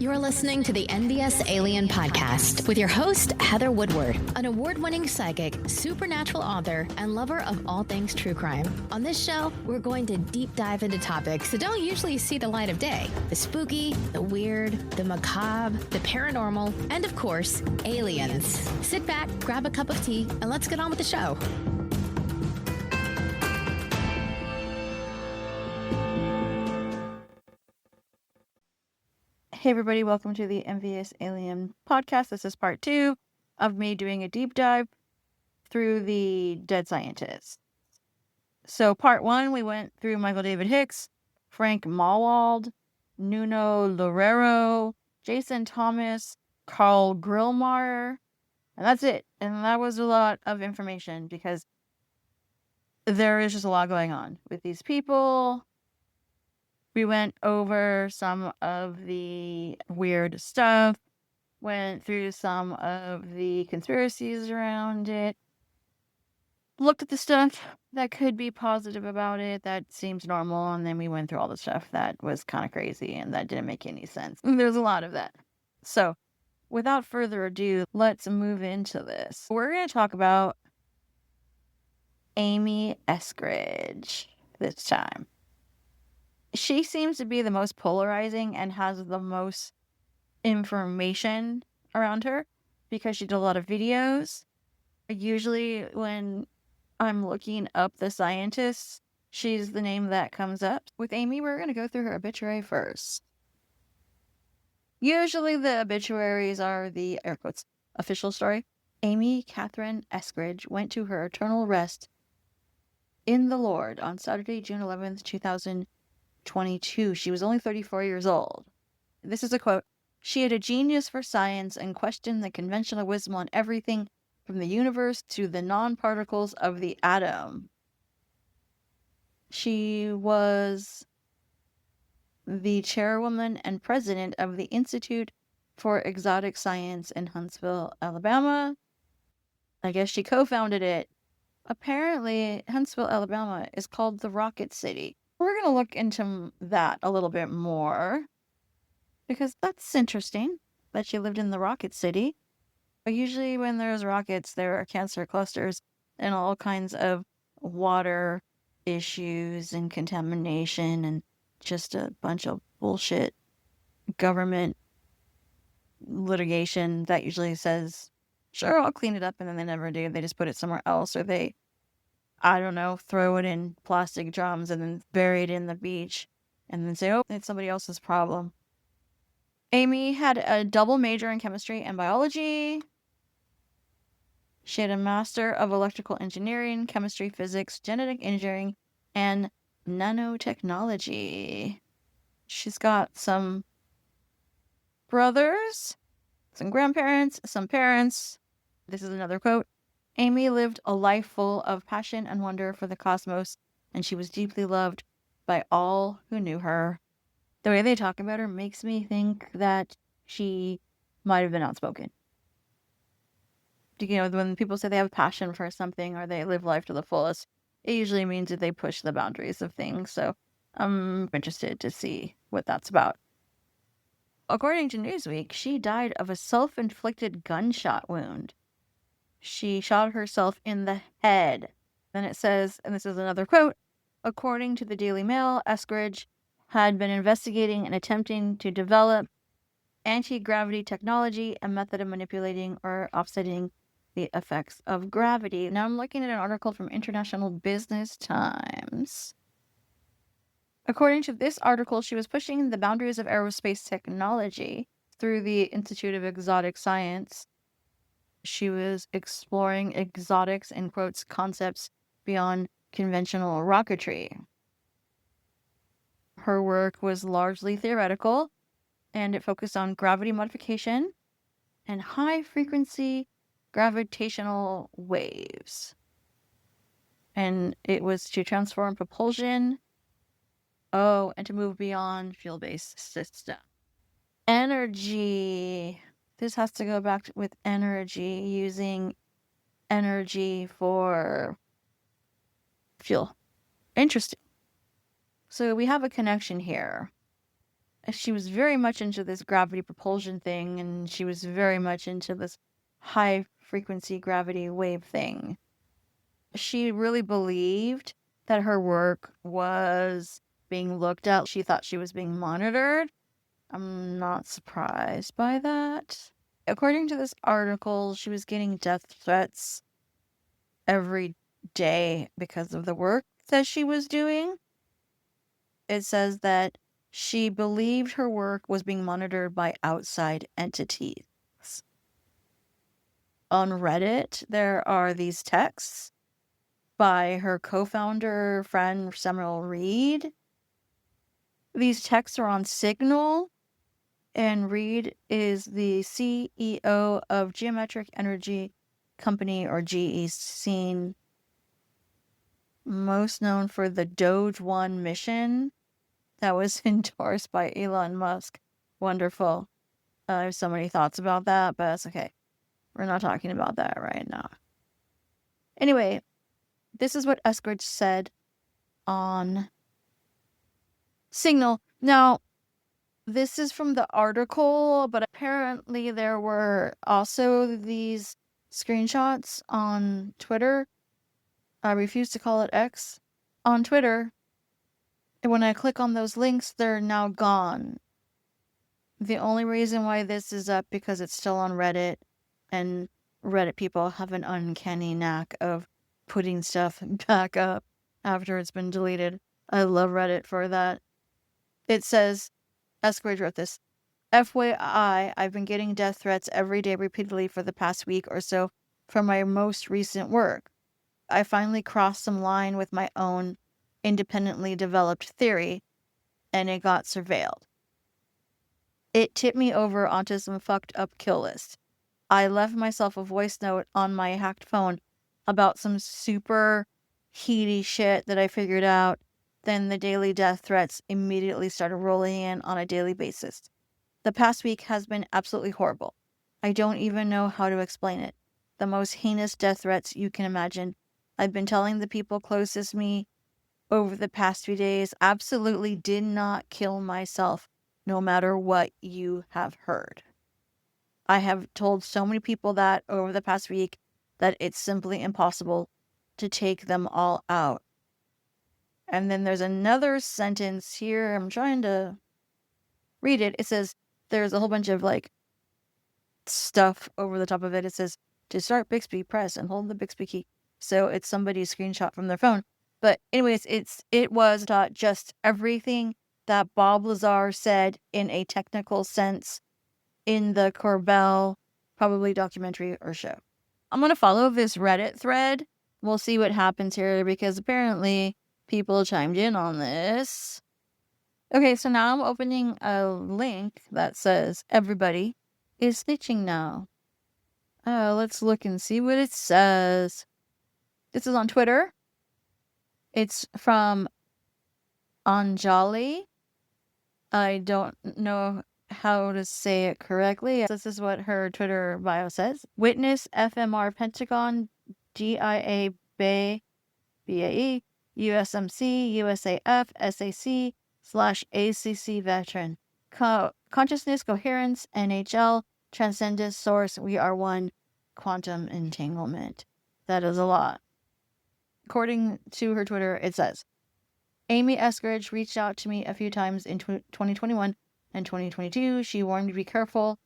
You're listening to the NVUS Alien Podcast with your host, Heather Woodward, an award-winning psychic, supernatural author, and lover of all things true crime. On this show, we're going to deep dive into topics that don't usually see the light of day. The spooky, the weird, the macabre, the paranormal, and of course, aliens. Sit back, grab a cup of tea, and let's get on with the show. Hey everybody, welcome to the NVUS Alien Podcast. This is part 2 of me doing a deep dive through the dead scientists. So part 1, we went through Michael David Hicks, Frank Mawald, Nuno Loureiro, Jason Thomas, Carl Grillmeyer, and that's it. And that was a lot of information because there is just a lot going on with these people. We went over some of the weird stuff, went through some of the conspiracies around it, looked at the stuff that could be positive about it, that seems normal, and then we went through all the stuff that was kind of crazy and that didn't make any sense. There's a lot of that. So, without further ado, let's move into this. We're going to talk about Amy Eskridge this time. She seems to be the most polarizing and has the most information around her because she did a lot of videos. Usually when I'm looking up the scientists, she's the name that comes up. With Amy, we're going to go through her obituary first. Usually the obituaries are the, air quotes, official story. Amy Catherine Eskridge went to her eternal rest in the Lord on Saturday, June 11th, 2022. She was only 34 years old. This is a quote. She had a genius for science and questioned the conventional wisdom on everything from the universe to the non-particles of the atom. She was the chairwoman and president of the Institute for Exotic Science in Huntsville, Alabama. I guess she co-founded it. Apparently, Huntsville, Alabama is called the Rocket City. We're going to look into that a little bit more because that's interesting that she lived in the Rocket City. But usually when there's rockets, there are cancer clusters and all kinds of water issues and contamination and just a bunch of bullshit government litigation that usually says, sure, I'll clean it up, and then they never do. They just put it somewhere else, or they, I don't know, throw it in plastic drums and then bury it in the beach and then say, oh, it's somebody else's problem. Amy had a double major in chemistry and biology. She had a master of electrical engineering, chemistry, physics, genetic engineering, and nanotechnology. She's got some brothers, some grandparents, some parents. This is another quote. Amy lived a life full of passion and wonder for the cosmos, and she was deeply loved by all who knew her. The way they talk about her makes me think that she might have been outspoken. You know, when people say they have passion for something or they live life to the fullest, it usually means that they push the boundaries of things. So I'm interested to see what that's about. According to Newsweek, she died of a self-inflicted gunshot wound. She shot herself in the head. Then it says, and this is another quote, according to the Daily Mail, Eskridge had been investigating and attempting to develop anti-gravity technology, a method of manipulating or offsetting the effects of gravity. Now I'm looking at an article from International Business Times. According to this article, she was pushing the boundaries of aerospace technology through the Institute of Exotic Science. She was exploring exotics, in quotes, concepts beyond conventional rocketry. Her work was largely theoretical, and it focused on gravity modification and high-frequency gravitational waves. And it was to transform propulsion, and to move beyond fuel-based system. Energy. This has to go back with energy, using energy for fuel. Interesting. So we have a connection here. She was very much into this gravity propulsion thing, and she was very much into this high frequency gravity wave thing. She really believed that her work was being looked at. She thought she was being monitored. I'm not surprised by that. According to this article, she was getting death threats every day because of the work that she was doing. It says that she believed her work was being monitored by outside entities. On Reddit, there are these texts by her co-founder friend Samuel Reed. These texts are on Signal, and Reed is the CEO of Geometric Energy Company, or GEC, most known for the Doge 1 mission that was endorsed by Elon Musk. Wonderful. I have so many thoughts about that, but that's okay. We're not talking about that right now. Anyway, this is what Eskridge said on Signal. Now, this is from the article, but apparently there were also these screenshots on Twitter. I refuse to call it X. On Twitter, and when I click on those links, they're now gone. The only reason why this is up because it's still on Reddit, and Reddit people have an uncanny knack of putting stuff back up after it's been deleted. I love Reddit for that. It says, Eskridge wrote this, FYI, I've been getting death threats every day repeatedly for the past week or so for my most recent work. I finally crossed some line with my own independently developed theory, and it got surveilled. It tipped me over onto some fucked up kill list. I left myself a voice note on my hacked phone about some super heady shit that I figured out. Then the daily death threats immediately started rolling in on a daily basis. The past week has been absolutely horrible. I don't even know how to explain it. The most heinous death threats you can imagine. I've been telling the people closest to me over the past few days, absolutely did not kill myself, no matter what you have heard. I have told so many people that over the past week that it's simply impossible to take them all out. And then there's another sentence here. I'm trying to read it. It says, there's a whole bunch of like stuff over the top of it. It says, to start Bixby, press and hold the Bixby key. So it's somebody's screenshot from their phone. But anyways, it was just everything that Bob Lazar said in a technical sense in the Corbell, probably documentary or show. I'm going to follow this Reddit thread. We'll see what happens here because apparently people chimed in on this. Okay, so now I'm opening a link that says everybody is snitching now. Let's look and see what it says. This is on Twitter. It's from Anjali. I don't know how to say it correctly. This is what her Twitter bio says. Witness FMR Pentagon GIA BAE BAE USMC USAF SAC /ACC veteran. Consciousness Coherence NHL Transcendent Source We Are One Quantum Entanglement. That is a lot. According to her Twitter, it says, Amy Eskridge reached out to me a few times in 2021 and 2022. She warned me to be careful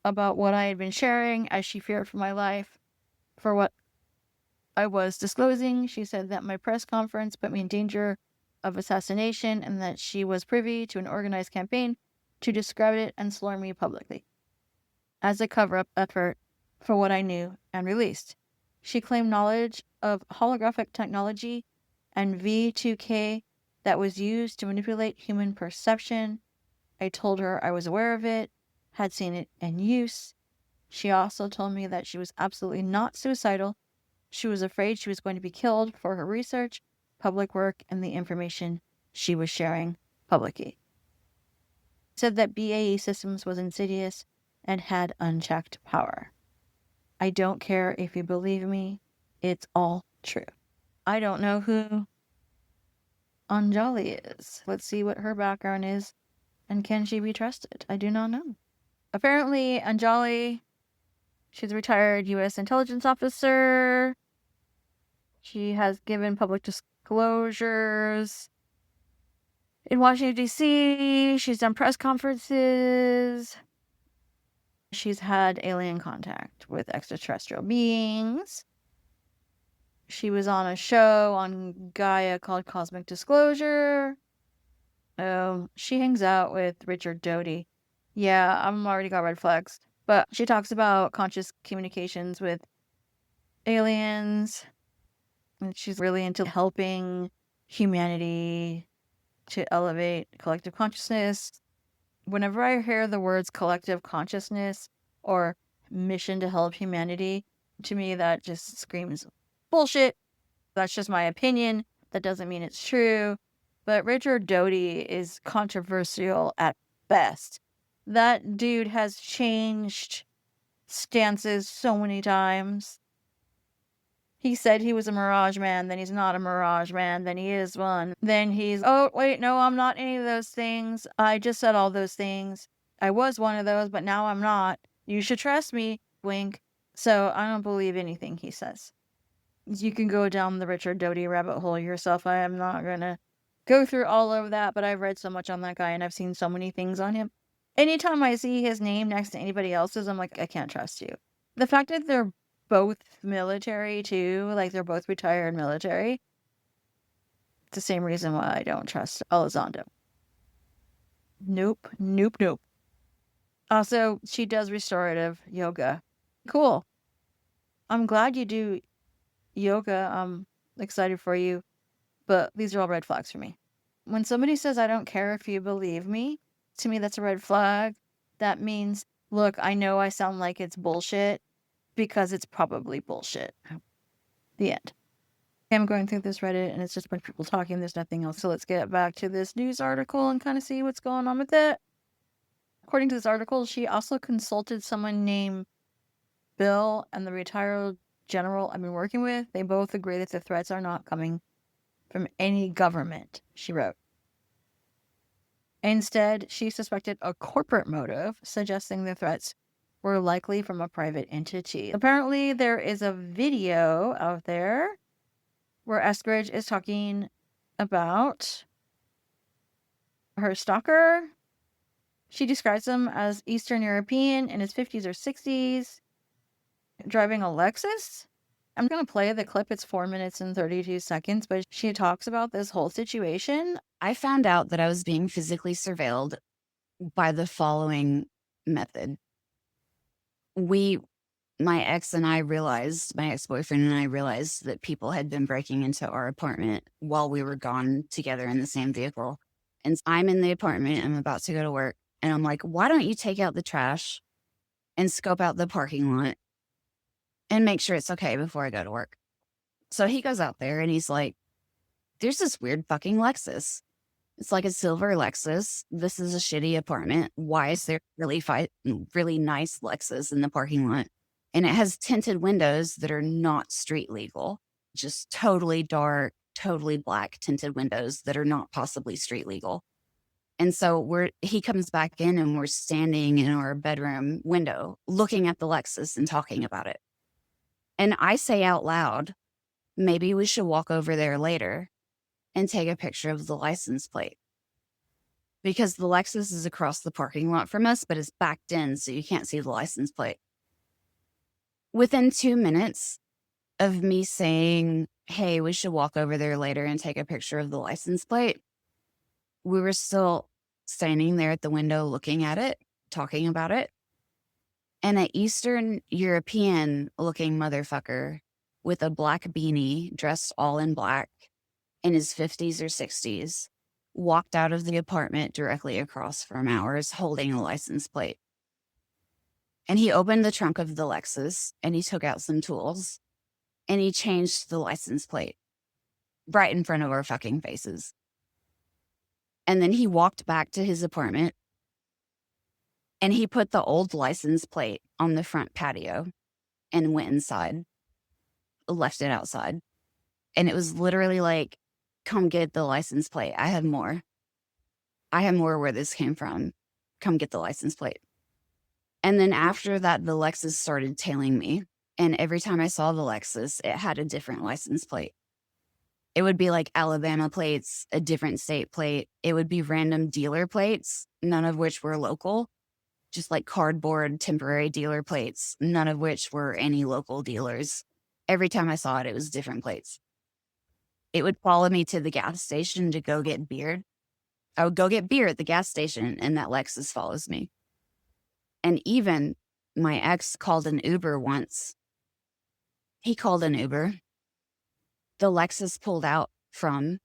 about what I had been sharing as she feared for my life, for what I was disclosing. She said that my press conference put me in danger of assassination and that she was privy to an organized campaign to discredit it and slur me publicly as a cover-up effort for what I knew and released. She claimed knowledge of holographic technology and V2K that was used to manipulate human perception. I told her I was aware of it, had seen it in use. She also told me that she was absolutely not suicidal. She was afraid she was going to be killed for her research, public work, and the information she was sharing publicly. Said that BAE Systems was insidious and had unchecked power. I don't care if you believe me. It's all true. I don't know who Anjali is. Let's see what her background is. And can she be trusted? I do not know. Apparently, Anjali, she's a retired U.S. intelligence officer. She has given public disclosures in Washington, D.C. She's done press conferences. She's had alien contact with extraterrestrial beings. She was on a show on Gaia called Cosmic Disclosure. She hangs out with Richard Doty. Yeah, I'm already got red flags. But she talks about conscious communications with aliens. And she's really into helping humanity to elevate collective consciousness. Whenever I hear the words collective consciousness or mission to help humanity, to me that just screams bullshit. That's just my opinion. That doesn't mean it's true. But Richard Doty is controversial at best. That dude has changed stances so many times. He said he was a Mirage Man, then he's not a Mirage Man, then he is one. Then he's, oh, wait, no, I'm not any of those things. I just said all those things. I was one of those, but now I'm not. You should trust me, wink. So I don't believe anything he says. You can go down the Richard Doty rabbit hole yourself. I am not going to go through all of that, but I've read so much on that guy and I've seen so many things on him. Anytime I see his name next to anybody else's, I'm like, I can't trust you. The fact that they're both military too, like they're both retired military, it's the same reason why I don't trust Elizondo. Nope. Also, she does restorative yoga. Cool. I'm glad you do yoga. I'm excited for you, but these are all red flags for me. When somebody says, I don't care if you believe me, to me, that's a red flag. That means, look, I know I sound like it's bullshit because it's probably bullshit. The end. I'm going through this Reddit and it's just a bunch of people talking. There's nothing else. So let's get back to this news article and kind of see what's going on with it. According to this article, she also consulted someone named Bill and the retired general I've been working with. They both agree that the threats are not coming from any government, she wrote. Instead, she suspected a corporate motive, suggesting the threats were likely from a private entity. Apparently, there is a video out there where Eskridge is talking about her stalker. She describes him as Eastern European in his 50s or 60s, driving a Lexus. I'm going to play the clip. It's 4 minutes and 32 seconds, but she talks about this whole situation. I found out that I was being physically surveilled by the following method. My ex-boyfriend and I realized that people had been breaking into our apartment while we were gone together in the same vehicle. And I'm in the apartment, I'm about to go to work, and I'm like, why don't you take out the trash and scope out the parking lot and make sure it's okay before I go to work? So he goes out there and he's like, there's this weird fucking Lexus. It's like a silver Lexus. This is a shitty apartment. Why is there really nice Lexus in the parking lot? And it has tinted windows that are not street legal. Just totally dark, totally black tinted windows that are not possibly street legal. And so he comes back in and we're standing in our bedroom window looking at the Lexus and talking about it. And I say out loud, maybe we should walk over there later and take a picture of the license plate. Because the Lexus is across the parking lot from us, but it's backed in, so you can't see the license plate. Within 2 minutes of me saying, hey, we should walk over there later and take a picture of the license plate, we were still standing there at the window looking at it, talking about it. And an Eastern European looking motherfucker with a black beanie, dressed all in black, in his 50s or 60s, walked out of the apartment directly across from ours holding a license plate. And he opened the trunk of the Lexus and he took out some tools and he changed the license plate right in front of our fucking faces. And then he walked back to his apartment and he put the old license plate on the front patio and went inside, left it outside. And it was literally like, come get the license plate. I have more. I have more where this came from. Come get the license plate. And then after that, the Lexus started tailing me. And every time I saw the Lexus, it had a different license plate. It would be like Alabama plates, a different state plate. It would be random dealer plates, none of which were local, just like cardboard temporary dealer plates, none of which were any local dealers. Every time I saw it, it was different plates. It would follow me to the gas station to go get beer. I would go get beer at the gas station, and that Lexus follows me. And even my ex called an Uber once. He called an Uber. The Lexus pulled out from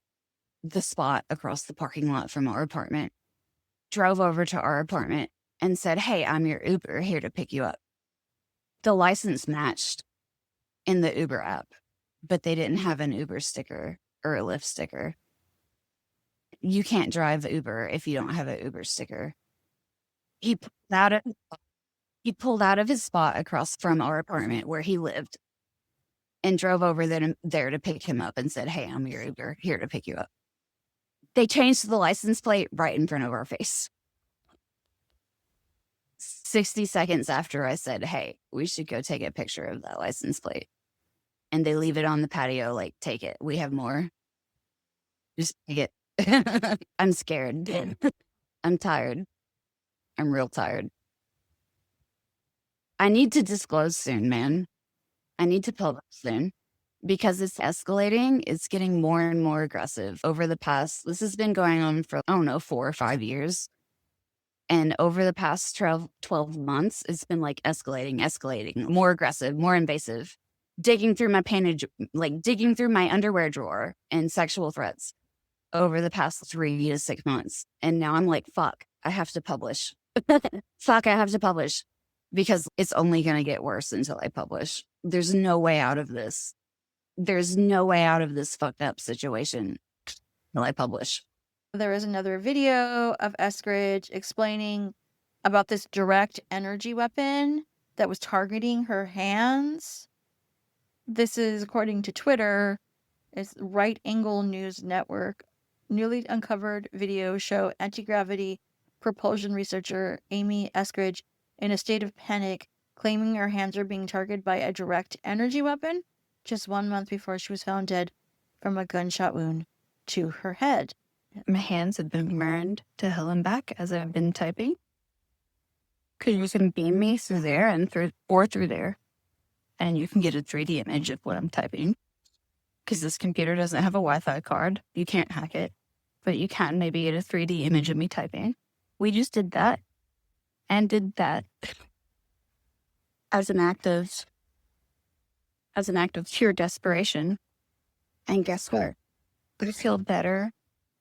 the spot across the parking lot from our apartment, drove over to our apartment, and said, "Hey, I'm your Uber here to pick you up." The license matched in the Uber app, but they didn't have an Uber sticker or a Lyft sticker. You can't drive Uber if you don't have an Uber sticker. He pulled out of his spot across from our apartment where he lived and drove over there to pick him up and said, "Hey, I'm your Uber here to pick you up." They changed the license plate right in front of our face. 60 seconds after I said, "Hey, we should go take a picture of that license plate." And they leave it on the patio, like, "Take it. We have more. Just take it." I'm scared. I'm tired. I'm real tired. I need to disclose soon, man. I need to publish soon because it's escalating. It's getting more and more aggressive over the past, this has been going on for, 4 or 5 years. And over the past 12 months, it's been like escalating, more aggressive, more invasive, digging through my underwear drawer and sexual threats over the past 3 to 6 months. And now I'm like, fuck, I have to publish. Fuck, I have to publish because it's only going to get worse until I publish. There's no way out of this. There's no way out of this fucked up situation until I publish. There is another video of Eskridge explaining about this direct energy weapon that was targeting her hands. This is according to Twitter. It's Right Angle News Network. Newly uncovered videos show anti-gravity propulsion researcher Amy Eskridge in a state of panic, claiming her hands are being targeted by a direct energy weapon just 1 month before she was found dead from a gunshot wound to her head. My hands have been burned to hell and back as I've been typing. Because you can beam me through there and through there. And you can get a 3D image of what I'm typing. Because this computer doesn't have a Wi-Fi card. You can't hack it. But you can maybe get a 3D image of me typing. We just did that. And did that. As an act of pure desperation. And guess what? I feel better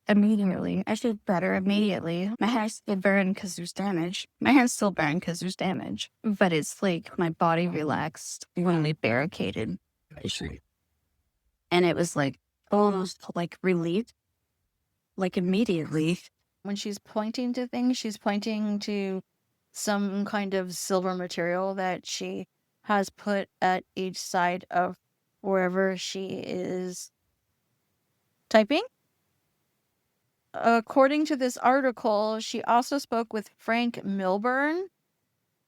immediately. I feel better immediately. My hair's still burned because there's damage. But it's like my body relaxed when we barricaded. And it was like almost like relief. Like immediately. When she's pointing to things, she's pointing to some kind of silver material that she has put at each side of wherever she is typing. According to this article, she also spoke with Frank Milburn.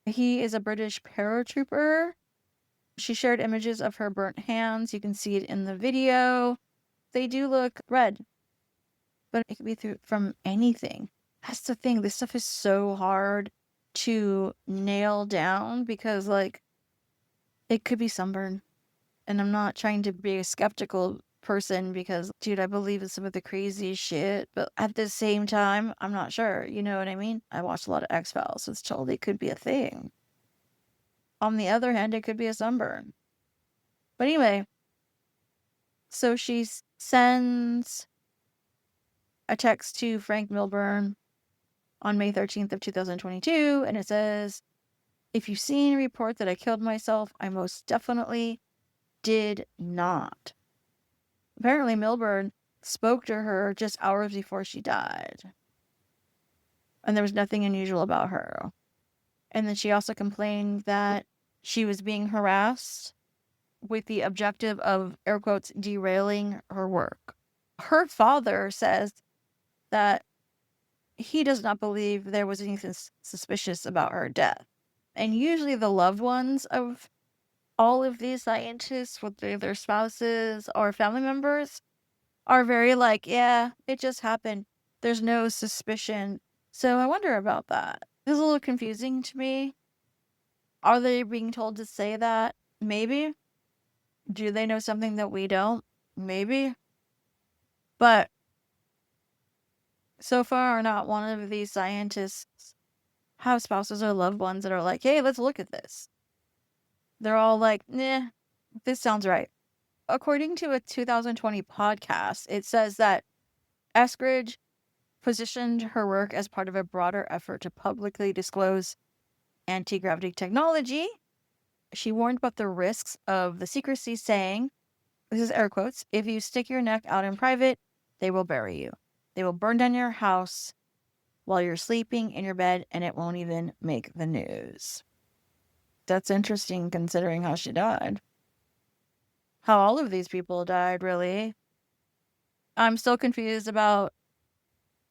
He is a British paratrooper. She shared images of her burnt hands. You can see it in the video. They do look red, but it could be from anything. That's the thing. This stuff is so hard to nail down because, like, it could be sunburn. And I'm not trying to be a skeptical person because, dude, I believe in some of the crazy shit, but at the same time, I'm not sure. You know what I mean? I watched a lot of X-Files, so it's totally could be a thing. On the other hand, it could be a sunburn. But anyway, so she sends a text to Frank Milburn on May 13th of 2022, and it says, "If you've seen a report that I killed myself, I most definitely did not." Apparently, Milburn spoke to her just hours before she died. And there was nothing unusual about her. And then she also complained that she was being harassed with the objective of, air quotes, derailing her work. Her father says that he does not believe there was anything suspicious about her death. And usually the loved ones of all of these scientists, whether their spouses or family members, are very like, yeah, it just happened. There's no suspicion. So I wonder about that. It's a little confusing to me. Are they being told to say that? Maybe. Do they know something that we don't? Maybe. But so far, not one of these scientists have spouses or loved ones that are like, hey, let's look at this. They're all like, nah, this sounds right. According to a 2020 podcast, it says that Eskridge positioned her work as part of a broader effort to publicly disclose anti-gravity technology. She warned about the risks of the secrecy, saying, this is air quotes, if you stick your neck out in private, they will bury you. They will burn down your house while you're sleeping in your bed, and it won't even make the news. That's interesting considering how she died. How all of these people died, really. I'm still confused about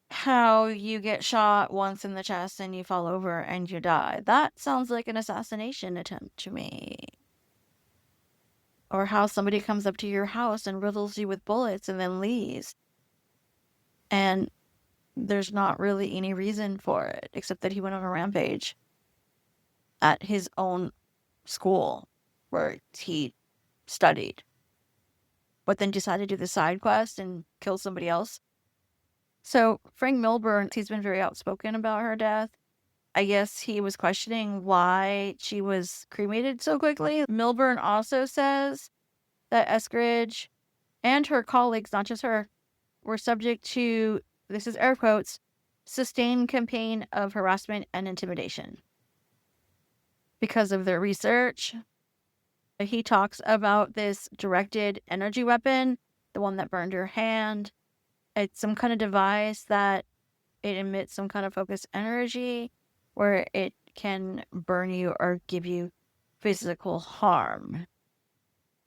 how you get shot once in the chest and you fall over and you die. That sounds like an assassination attempt to me. Or how somebody comes up to your house and riddles you with bullets and then leaves. And there's not really any reason for it, except that he went on a rampage at his own school where he studied, but then decided to do the side quest and kill somebody else. So Frank Milburn, he's been very outspoken about her death. I guess he was questioning why she was cremated so quickly. Milburn also says that Eskridge and her colleagues, not just her, were subject to, this is air quotes, sustained campaign of harassment and intimidation because of their research. He talks about this directed energy weapon, the one that burned her hand. It's some kind of device that it emits some kind of focused energy where it can burn you or give you physical harm.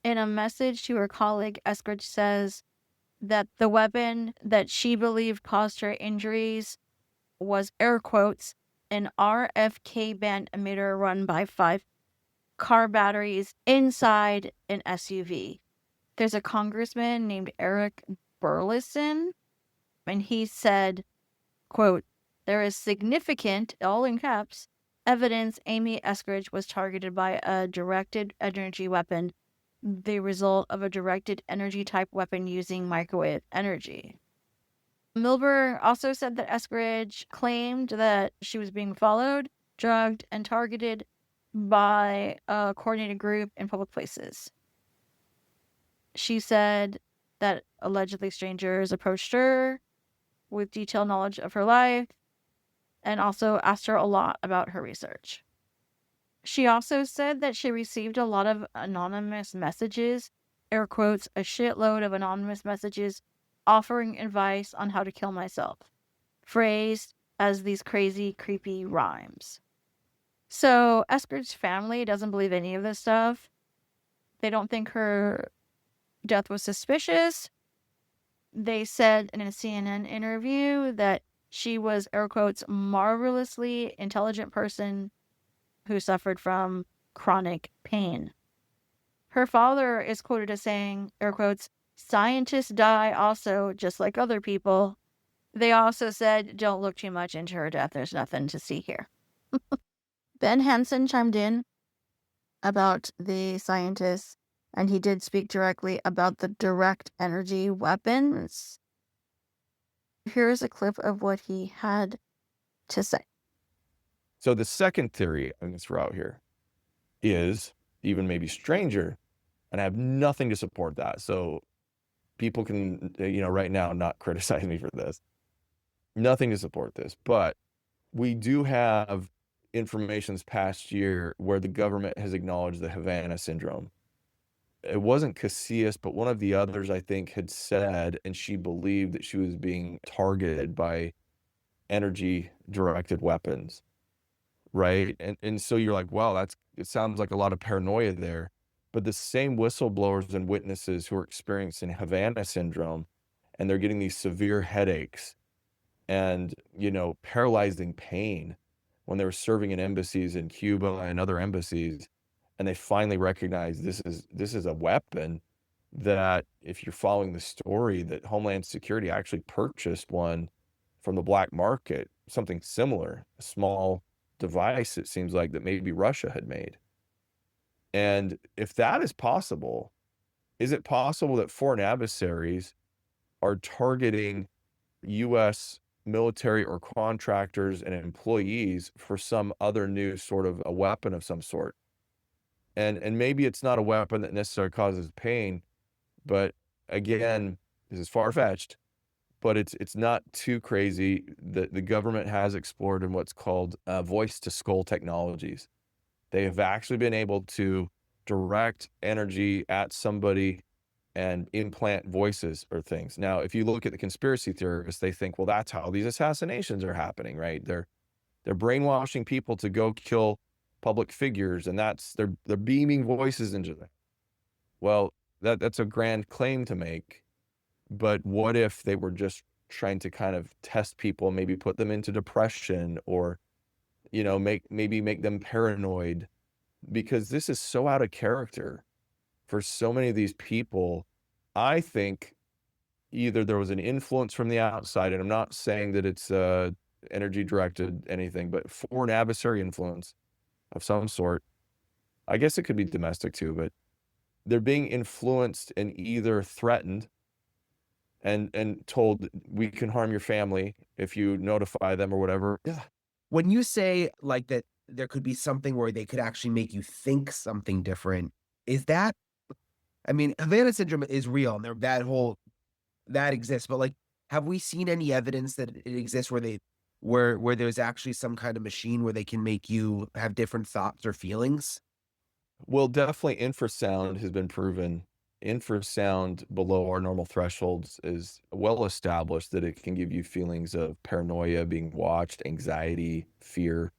In a message to her colleague, Eskridge says that the weapon that she believed caused her injuries was, air quotes, an RFK band emitter run by 5 car batteries inside an SUV. There's a congressman named Eric Burleson, and he said, quote, there is significant, all in caps, evidence Amy Eskridge was targeted by a directed energy weapon, the result of a directed energy type weapon using microwave energy. Milburn also said that Eskridge claimed that she was being followed, drugged, and targeted by a coordinated group in public places. She said that allegedly strangers approached her with detailed knowledge of her life and also asked her a lot about her research. She also said that she received a lot of anonymous messages, air quotes, a shitload of anonymous messages offering advice on how to kill myself, phrased as these crazy, creepy rhymes. So Eskridge's family doesn't believe any of this stuff. They don't think her death was suspicious. They said in a CNN interview that she was, air quotes, marvelously intelligent person who suffered from chronic pain. Her father is quoted as saying, air quotes, scientists die also just like other people. They also said, don't look too much into her death. There's nothing to see here. Ben Hansen chimed in about the scientists, and he did speak directly about the direct energy weapons. Here's a clip of what he had to say. So the second theory I'm going to throw out here is even maybe stranger, and I have nothing to support that. So people can, right now not criticize me for this. Nothing to support this, but we do have information this past year where the government has acknowledged the Havana Syndrome. It wasn't Casillas, but one of the others, I think, had said, and she believed that she was being targeted by energy-directed weapons, right? And so you're like, wow, it sounds like a lot of paranoia there. But the same whistleblowers and witnesses who are experiencing Havana Syndrome, and they're getting these severe headaches, and, paralyzing pain when they were serving in embassies in Cuba and other embassies. And they finally recognized this is a weapon that, if you're following the story, that Homeland Security actually purchased one from the black market, something similar, a small device, it seems like, that maybe Russia had made. And if that is possible, is it possible that foreign adversaries are targeting U.S. military or contractors and employees for some other new sort of a weapon of some sort? And maybe it's not a weapon that necessarily causes pain, but again, this is far-fetched, but it's not too crazy that the government has explored in what's called voice-to-skull technologies. They have actually been able to direct energy at somebody and implant voices or things. Now, if you look at the conspiracy theorists, they think, well, that's how these assassinations are happening, right? They're brainwashing people to go kill public figures, and they're beaming voices into them. Well, that's a grand claim to make, but what if they were just trying to kind of test people, maybe put them into depression, or maybe make them paranoid, because this is so out of character for so many of these people. I think either there was an influence from the outside, and I'm not saying that it's energy directed anything, but foreign adversary influence of some sort. I guess it could be domestic too, but they're being influenced and either threatened and told, we can harm your family if you notify them or whatever. Yeah. When you say like that, there could be something where they could actually make you think something different. Is that, I mean, Havana Syndrome is real, and that exists, but like, have we seen any evidence that it exists where there's actually some kind of machine where they can make you have different thoughts or feelings? Well, definitely infrasound has been proven. Infrasound below our normal thresholds is well established that it can give you feelings of paranoia, being watched, anxiety, fear.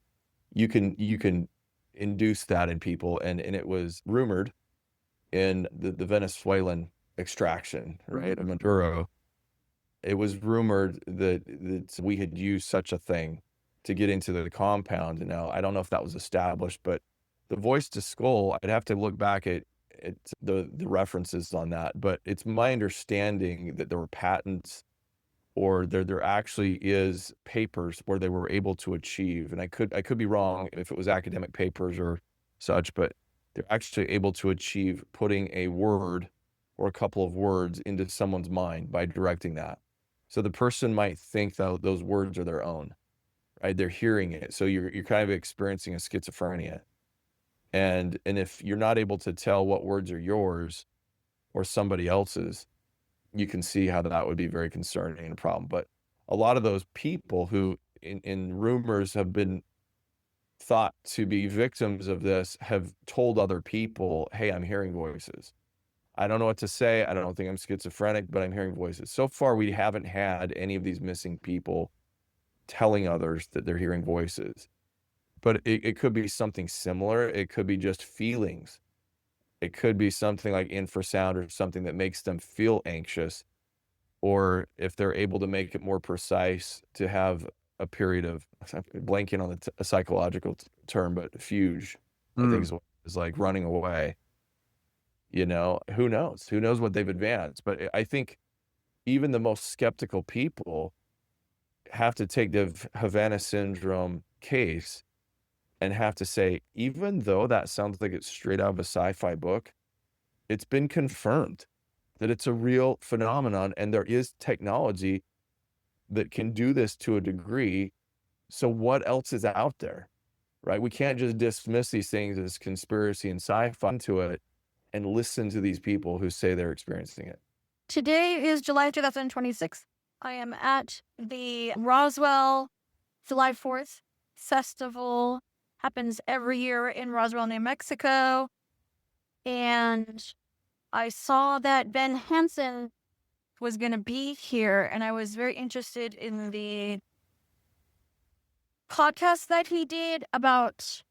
You can induce that in people, and it was rumored in the Venezuelan extraction, right, of Maduro. It was rumored that we had used such a thing to get into the compound. And now I don't know if that was established, but the voice to skull, I'd have to look back at the references on that. But it's my understanding that there were patents, or there actually is papers where they were able to achieve, and I could be wrong if it was academic papers or such, but they're actually able to achieve putting a word or a couple of words into someone's mind by directing that. So the person might think that those words are their own, right? They're hearing it. So you're kind of experiencing a schizophrenia. And if you're not able to tell what words are yours or somebody else's, you can see how that would be very concerning and a problem. But a lot of those people who in rumors have been thought to be victims of this have told other people, hey, I'm hearing voices. I don't know what to say. I don't think I'm schizophrenic, but I'm hearing voices. So far, we haven't had any of these missing people telling others that they're hearing voices. But it could be something similar. It could be just feelings. It could be something like infrasound or something that makes them feel anxious. Or if they're able to make it more precise, to have a period of, I'm blanking on a psychological term, but fugue, I think is like running away. Who knows? Who knows what they've advanced? But I think even the most skeptical people have to take the Havana Syndrome case and have to say, even though that sounds like it's straight out of a sci-fi book, it's been confirmed that it's a real phenomenon, and there is technology that can do this to a degree. So what else is out there, right? We can't just dismiss these things as conspiracy and sci-fi to it and listen to these people who say they're experiencing it. Today is July 2026. I am at the Roswell July 4th festival. Happens every year in Roswell, New Mexico. And I saw that Ben Hansen was going to be here, and I was very interested in the podcast that he did about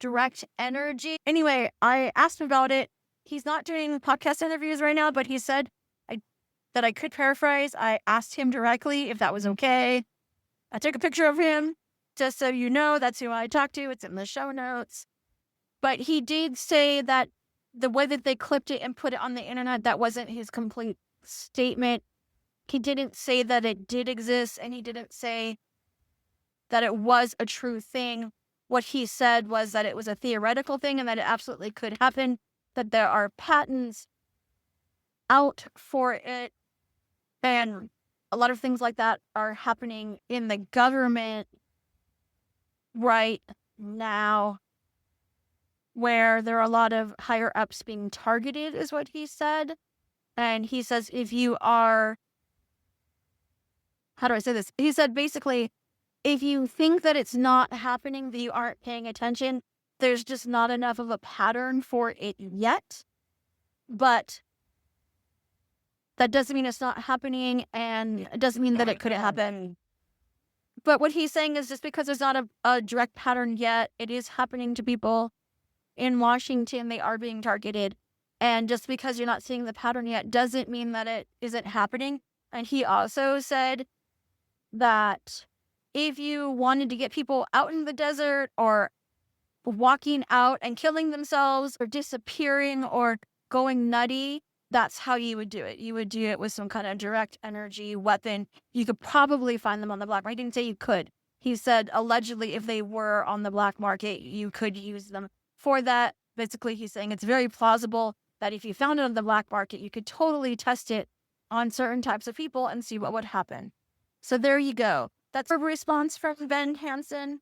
direct energy. Anyway, I asked him about it. He's not doing podcast interviews right now, but he said that I could paraphrase. I asked him directly if that was okay. I took a picture of him just so you know that's who I talked to. It's in the show notes. But he did say that the way that they clipped it and put it on the internet, that wasn't his complete statement. He didn't say that it did exist, and he didn't say that it was a true thing. What he said was that it was a theoretical thing and that it absolutely could happen, that there are patents out for it, and a lot of things like that are happening in the government right now, where there are a lot of higher ups being targeted, is what he said. And he says if you are, how do I say this? He said basically, if you think that it's not happening, that you aren't paying attention, there's just not enough of a pattern for it yet. But that doesn't mean it's not happening, and it doesn't mean that it couldn't happen. But what he's saying is just because there's not a direct pattern yet, it is happening to people in Washington. They are being targeted. And just because you're not seeing the pattern yet doesn't mean that it isn't happening. And he also said that if you wanted to get people out in the desert or walking out and killing themselves or disappearing or going nutty, that's how you would do it. You would do it with some kind of direct energy weapon. You could probably find them on the black market. He didn't say you could. He said allegedly if they were on the black market, you could use them for that. Basically, he's saying it's very plausible that if you found it on the black market, you could totally test it on certain types of people and see what would happen. So there you go. That's a response from Ben Hansen.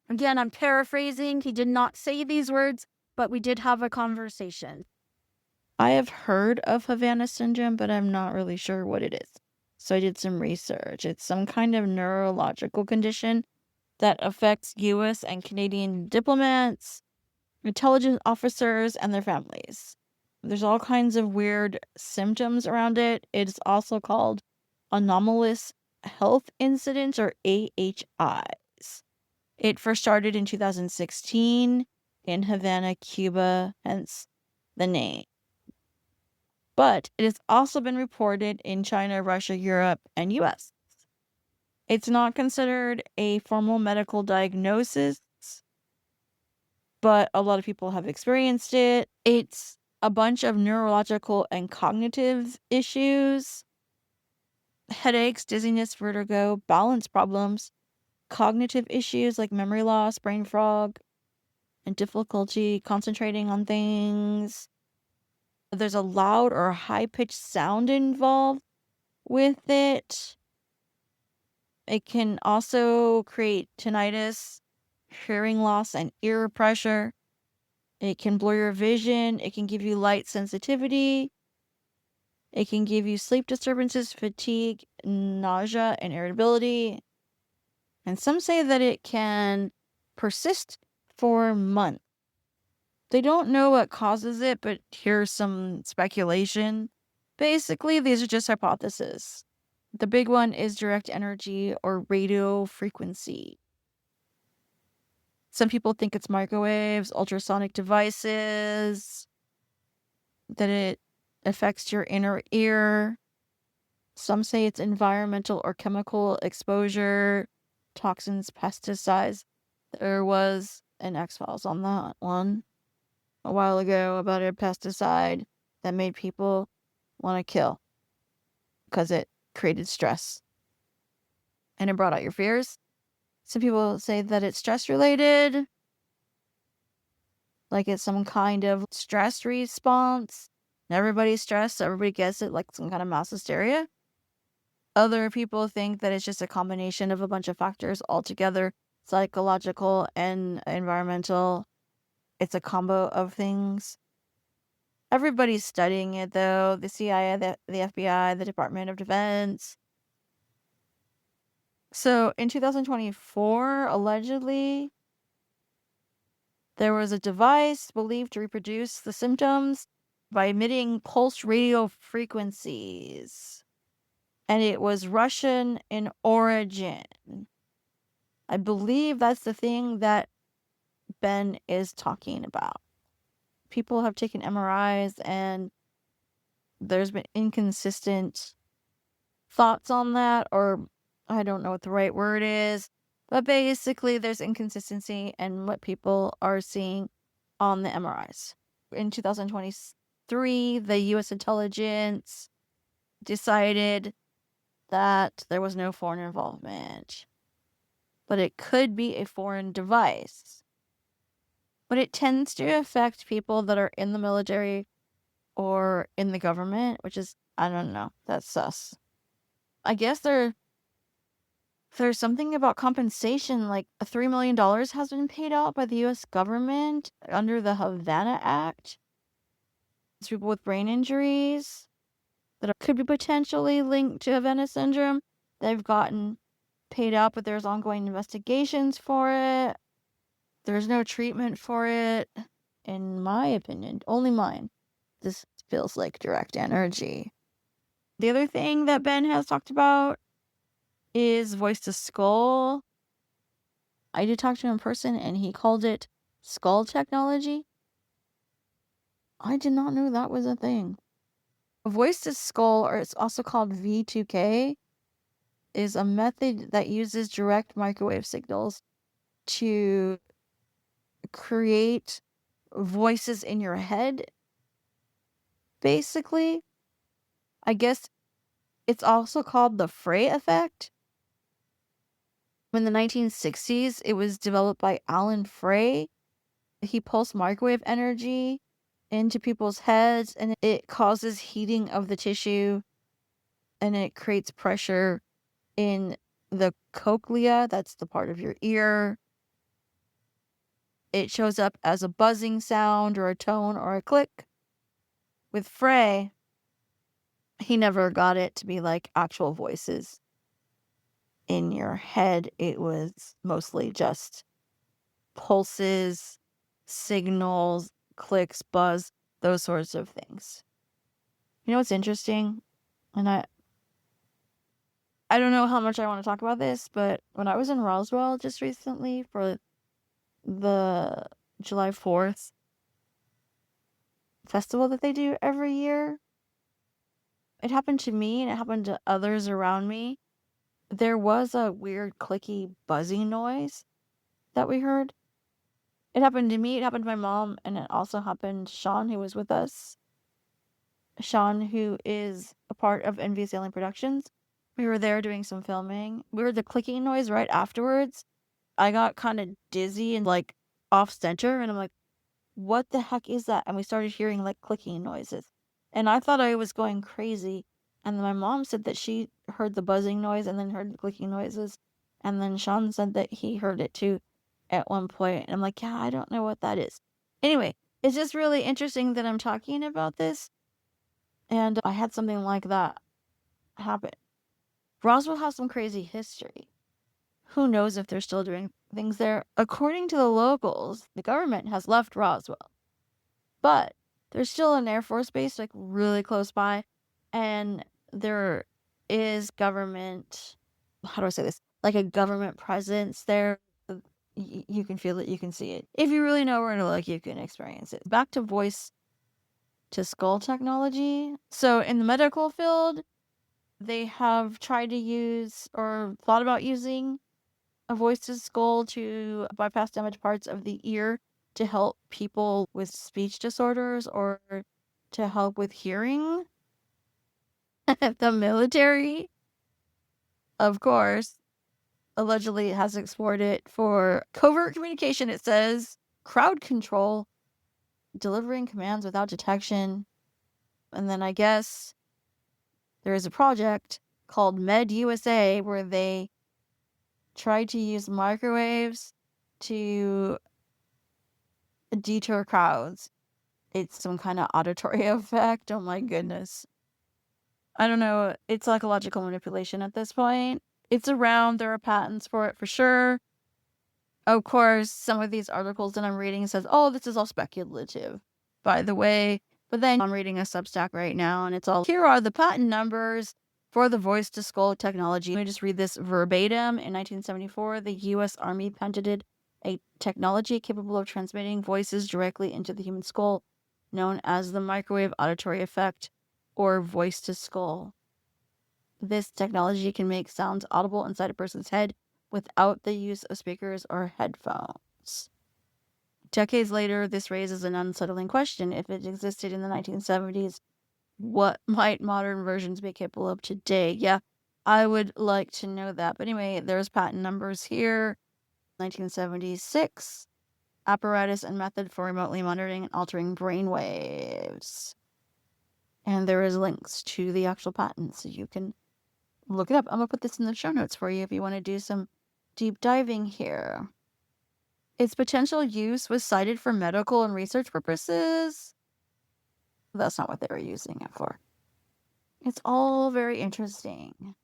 Again, I'm paraphrasing. He did not say these words, but we did have a conversation. I have heard of Havana Syndrome, but I'm not really sure what it is. So I did some research. It's some kind of neurological condition that affects U.S. and Canadian diplomats, intelligence officers, and their families. There's all kinds of weird symptoms around it. It's also called anomalous health incidents, or AHIs. It first started in 2016 in Havana, Cuba, hence the name. But it has also been reported in China, Russia, Europe, and US. It's not considered a formal medical diagnosis, but a lot of people have experienced it. It's a bunch of neurological and cognitive issues, headaches, dizziness, vertigo, balance problems, cognitive issues like memory loss, brain fog, and difficulty concentrating on things. There's a loud or high-pitched sound involved with it. It can also create tinnitus, hearing loss, and ear pressure. It can blur your vision. It can give you light sensitivity. It can give you sleep disturbances, fatigue, nausea, and irritability. And some say that it can persist for months. They don't know what causes it, but here's some speculation. Basically, these are just hypotheses. The big one is direct energy or radio frequency. Some people think it's microwaves, ultrasonic devices, that it affects your inner ear. Some say it's environmental or chemical exposure, toxins, pesticides. There was an X-Files on that one a while ago about a pesticide that made people want to kill because it created stress and it brought out your fears. Some people say that it's stress related, like it's some kind of stress response. Everybody's stressed, so everybody gets it, like some kind of mass hysteria. Other people think that it's just a combination of a bunch of factors altogether, psychological and environmental. It's a combo of things. Everybody's studying it, though. The CIA, the FBI, the Department of Defense. So in 2024, allegedly, there was a device believed to reproduce the symptoms by emitting pulse radio frequencies. And it was Russian in origin. I believe that's the thing that Ben is talking about. People have taken MRIs and there's been inconsistent thoughts on that, or I don't know what the right word is, but basically there's inconsistency in what people are seeing on the MRIs. In 2023, the U.S. intelligence decided that there was no foreign involvement, but it could be a foreign device. But it tends to affect people that are in the military or in the government, which is, I don't know, that's sus. I guess there's something about compensation, like $3 million has been paid out by the U.S. government under the Havana Act. It's people with brain injuries that could be potentially linked to Havana Syndrome. They've gotten paid out, but there's ongoing investigations for it. There's no treatment for it, in my opinion. Only mine. This feels like direct energy. The other thing that Ben has talked about is voice to skull. I did talk to him in person, and he called it skull technology. I did not know that was a thing. Voice to skull, or it's also called V2K, is a method that uses direct microwave signals to create voices in your head. Basically, I guess it's also called the Frey effect. In the 1960s, it was developed by Alan Frey. He pulsed microwave energy into people's heads, and it causes heating of the tissue, and it creates pressure in the cochlea, that's the part of your ear. It shows up as a buzzing sound or a tone or a click. With Frey, he never got it to be like actual voices in your head. It was mostly just pulses, signals, clicks, buzz, those sorts of things. You know what's interesting? And I don't know how much I want to talk about this, but when I was in Roswell just recently for the July 4th festival that they do every year, it happened to me and it happened to others around me. There was a weird clicky buzzing noise that we heard. It happened to me, it happened to my mom, and it also happened to Sean, who was with us. Sean, who is a part of NVUS Alien Productions. We were there doing some filming. We heard the clicking noise right afterwards. I got kind of dizzy and like off center, and I'm like, what the heck is that? And we started hearing like clicking noises. And I thought I was going crazy. And then my mom said that she heard the buzzing noise and then heard the clicking noises. And then Sean said that he heard it too at one point. And I'm like, yeah, I don't know what that is. Anyway, it's just really interesting that I'm talking about this. And I had something like that happen. Roswell has some crazy history. Who knows if they're still doing things there? According to the locals, the government has left Roswell. But there's still an Air Force base like really close by. And there is government, how do I say this? Like a government presence there. You can feel it, you can see it. If you really know where to look, you can experience it. Back to voice to skull technology. So in the medical field, they have tried to use or thought about using a voice to skull to bypass damaged parts of the ear to help people with speech disorders or to help with hearing. The military, of course, allegedly has explored it for covert communication, it says, crowd control, delivering commands without detection. And then I guess there is a project called Med USA where they tried to use microwaves to deter crowds. It's some kind of auditory effect. Oh my goodness. I don't know. It's psychological manipulation at this point. It's around. There are patents for it for sure. Of course, some of these articles that I'm reading says, oh, this is all speculative, by the way. But then I'm reading a Substack right now, and it's all, here are the patent numbers for the voice to skull technology. Let me just read this verbatim. In 1974, the U.S. Army patented a technology capable of transmitting voices directly into the human skull, known as the microwave auditory effect, or voice to skull. This technology can make sounds audible inside a person's head without the use of speakers or headphones. Decades later, this raises an unsettling question. If it existed in the 1970s, what might modern versions be capable of today? Yeah, I would like to know that. But anyway, there's patent numbers here. 1976, apparatus and method for remotely monitoring and altering brain waves. And there is links to the actual patent, so you can look it up. I'm going to put this in the show notes for you if you want to do some deep diving here. Its potential use was cited for medical and research purposes. That's not what they were using it for. It's all very interesting.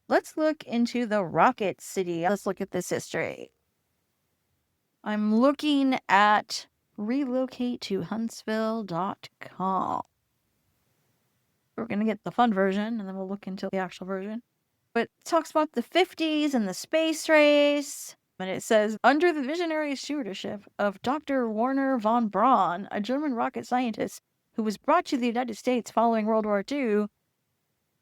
Let's look into the Rocket City. Let's look at this history. I'm looking at relocatetohuntsville.com. We're going to get the fun version, and then we'll look into the actual version. But it talks about the 50s and the space race. And it says, under the visionary stewardship of Dr. Werner von Braun, a German rocket scientist who was brought to the United States following World War II,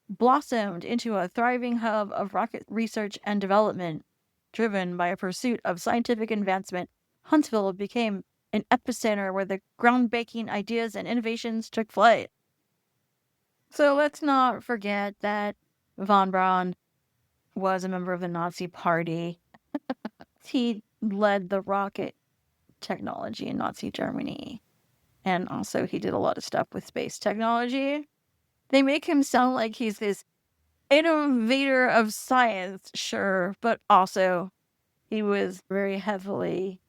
blossomed into a thriving hub of rocket research and development. Driven by a pursuit of scientific advancement, Huntsville became an epicenter where the groundbreaking ideas and innovations took flight. So let's not forget that von Braun was a member of the Nazi Party. He led the rocket technology in Nazi Germany. And also he did a lot of stuff with space technology. They make him sound like he's this innovator of science, sure, but also he was very heavily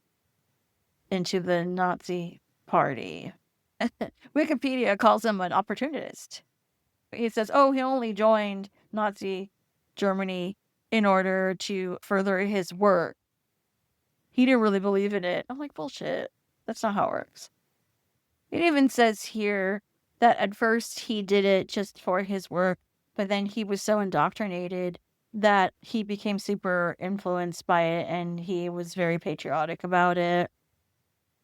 into the Nazi Party. Wikipedia calls him an opportunist. He says, he only joined Nazi Germany in order to further his work. He didn't really believe in it. I'm like, bullshit. That's not how it works. It even says here that at first he did it just for his work, but then he was so indoctrinated that he became super influenced by it and he was very patriotic about it.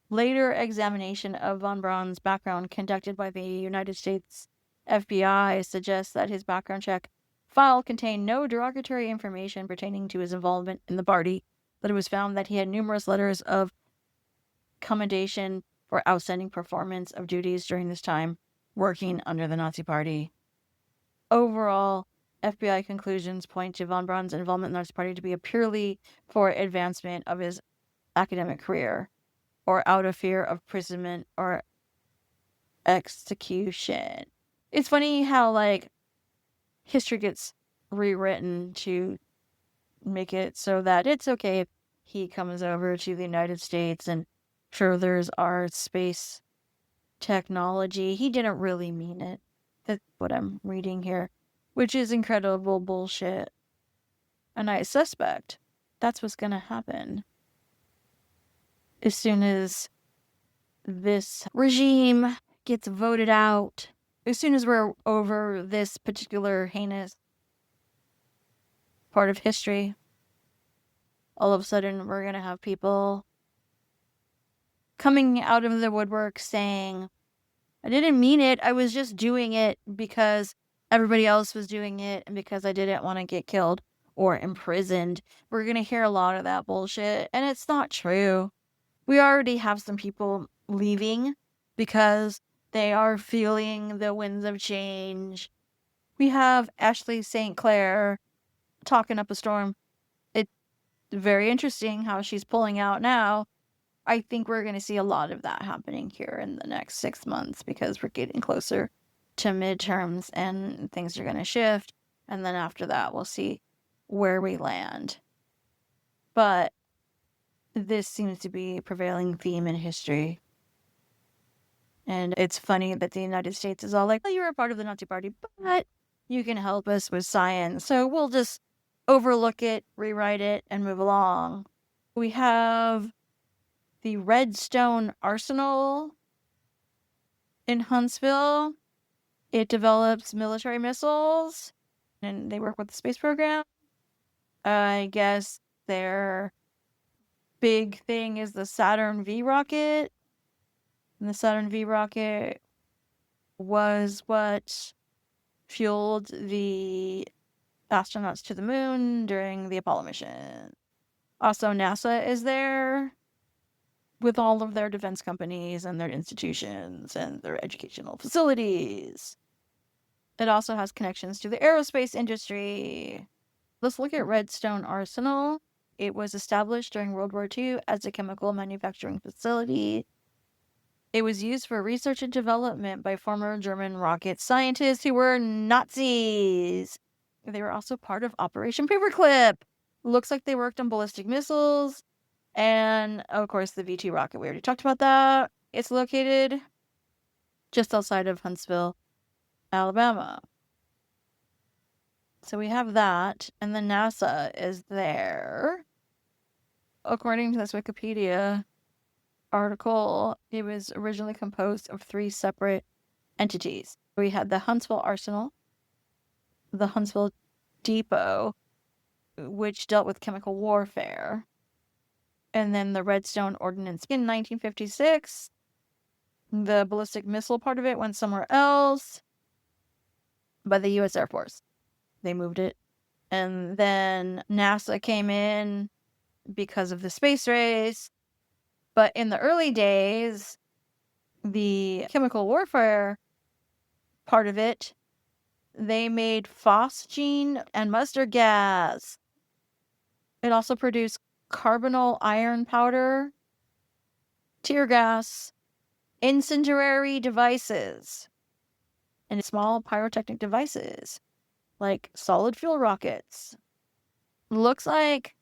Later examination of von Braun's background conducted by the United States FBI suggests that his background check file contained no derogatory information pertaining to his involvement in the party, but it was found that he had numerous letters of commendation for outstanding performance of duties during this time working under the Nazi Party. Overall, FBI conclusions point to von Braun's involvement in the Nazi Party to be a purely for advancement of his academic career, or out of fear of imprisonment or execution. It's funny how, history gets rewritten to make it so that it's okay if he comes over to the United States and furthers our space technology. He didn't really mean it. That's what I'm reading here, which is incredible bullshit. And I suspect that's what's going to happen as soon as this regime gets voted out. As soon as we're over this particular heinous part of history, all of a sudden we're going to have people coming out of the woodwork saying, I didn't mean it. I was just doing it because everybody else was doing it and because I didn't want to get killed or imprisoned. We're going to hear a lot of that bullshit, and it's not true. We already have some people leaving because they are feeling the winds of change. We have Ashley St. Clair talking up a storm. It's very interesting how she's pulling out now. I think we're going to see a lot of that happening here in the next 6 months because we're getting closer to midterms and things are going to shift. And then after that, we'll see where we land. But this seems to be a prevailing theme in history. And it's funny that the United States is all like, oh, you're a part of the Nazi Party, but you can help us with science. So we'll just overlook it, rewrite it, and move along. We have the Redstone Arsenal in Huntsville. It develops military missiles, and they work with the space program. I guess their big thing is the Saturn V rocket. And the Saturn V rocket was what fueled the astronauts to the moon during the Apollo mission. Also, NASA is there with all of their defense companies and their institutions and their educational facilities. It also has connections to the aerospace industry. Let's look at Redstone Arsenal. It was established during World War II as a chemical manufacturing facility. It was used for research and development by former German rocket scientists who were Nazis. They were also part of Operation Paperclip. Looks like they worked on ballistic missiles. And, of course, the V2 rocket. We already talked about that. It's located just outside of Huntsville, Alabama. So we have that. And then NASA is there. According to this Wikipedia article, it was originally composed of 3 separate entities. We had the Huntsville Arsenal, the Huntsville Depot, which dealt with chemical warfare, and then the Redstone Ordnance in 1956. The ballistic missile part of it went somewhere else by the U.S. Air Force. They moved it. And then NASA came in because of the space race. But in the early days, the chemical warfare part of it, they made phosgene and mustard gas. It also produced carbonyl iron powder, tear gas, incendiary devices, and small pyrotechnic devices like solid fuel rockets. Looks like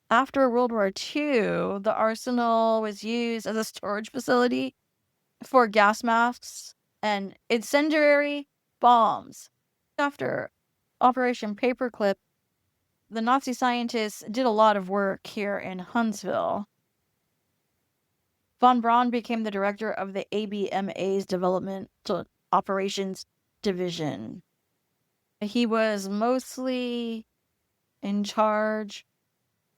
after World War II, the arsenal was used as a storage facility for gas masks and incendiary bombs. After Operation Paperclip, the Nazi scientists did a lot of work here in Huntsville. Von Braun became the director of the ABMA's Developmental Operations Division. He was mostly in charge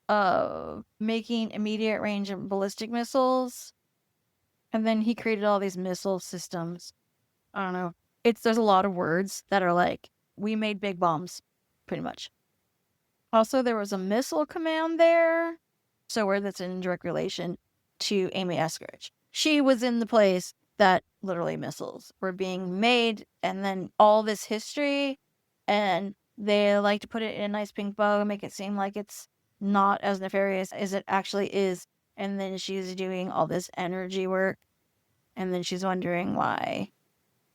of making immediate range ballistic missiles. And then he created all these missile systems. I don't know. There's a lot of words that are like, we made big bombs, pretty much. Also, there was a missile command there. So where that's in direct relation to Amy Eskridge. She was in the place that literally missiles were being made, and then all this history, and they like to put it in a nice pink bow and make it seem like it's not as nefarious as it actually is. And then she's doing all this energy work, and then she's wondering why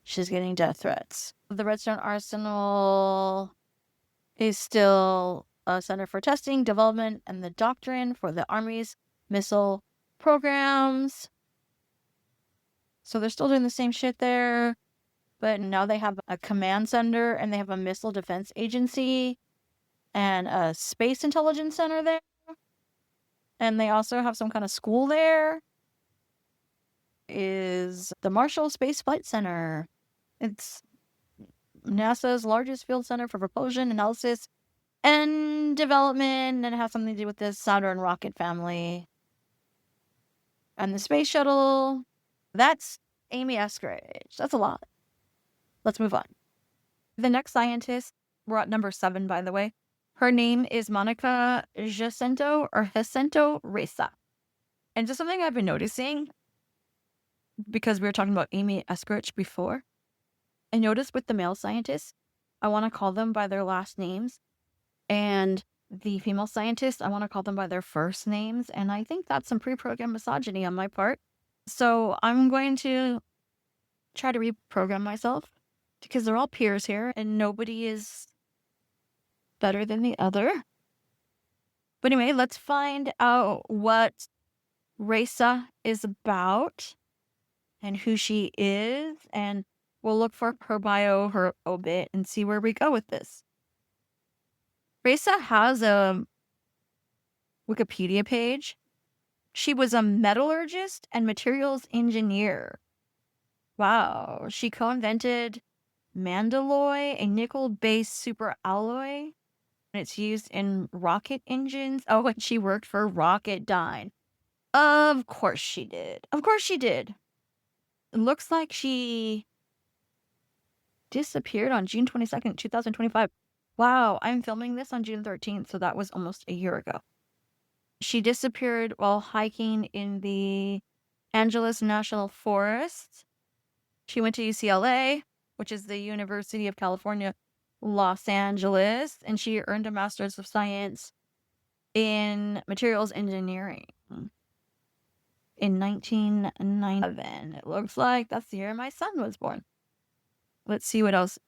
she's getting death threats. The Redstone Arsenal is still a center for testing, development, and the doctrine for the Army's missile programs. So they're still doing the same shit there, but now they have a command center, and they have a missile defense agency and a space intelligence center there. And they also have some kind of school there. Is the Marshall Space Flight Center. It's NASA's largest field center for propulsion analysis and development, and it has something to do with the Saturn rocket family. And the space shuttle, that's Amy Eskridge. That's a lot. Let's move on. The next scientist, we're at number 7, by the way. Her name is Monica Jacinto Reza. And just something I've been noticing, because we were talking about Amy Eskridge before, I noticed with the male scientists, I want to call them by their last names. And the female scientists, I want to call them by their first names. And I think that's some pre-programmed misogyny on my part. So I'm going to try to reprogram myself, because they're all peers here and nobody is better than the other. But anyway, let's find out what Reza is about and who she is. And we'll look for her bio, her obit, and see where we go with this. Reza has a Wikipedia page. She was a metallurgist and materials engineer. Wow. She co-invented Mandalloy, a nickel-based superalloy. And it's used in rocket engines. Oh, and she worked for Rocketdyne. Of course she did. Of course she did. It looks like she disappeared on June 22nd, 2025. Wow, I'm filming this on June 13th, so that was almost a year ago. She disappeared while hiking in the Angeles National Forest. She went to UCLA, which is the University of California, Los Angeles, and she earned a Master's of Science in Materials Engineering in 1997. It looks like that's the year my son was born. Let's see what else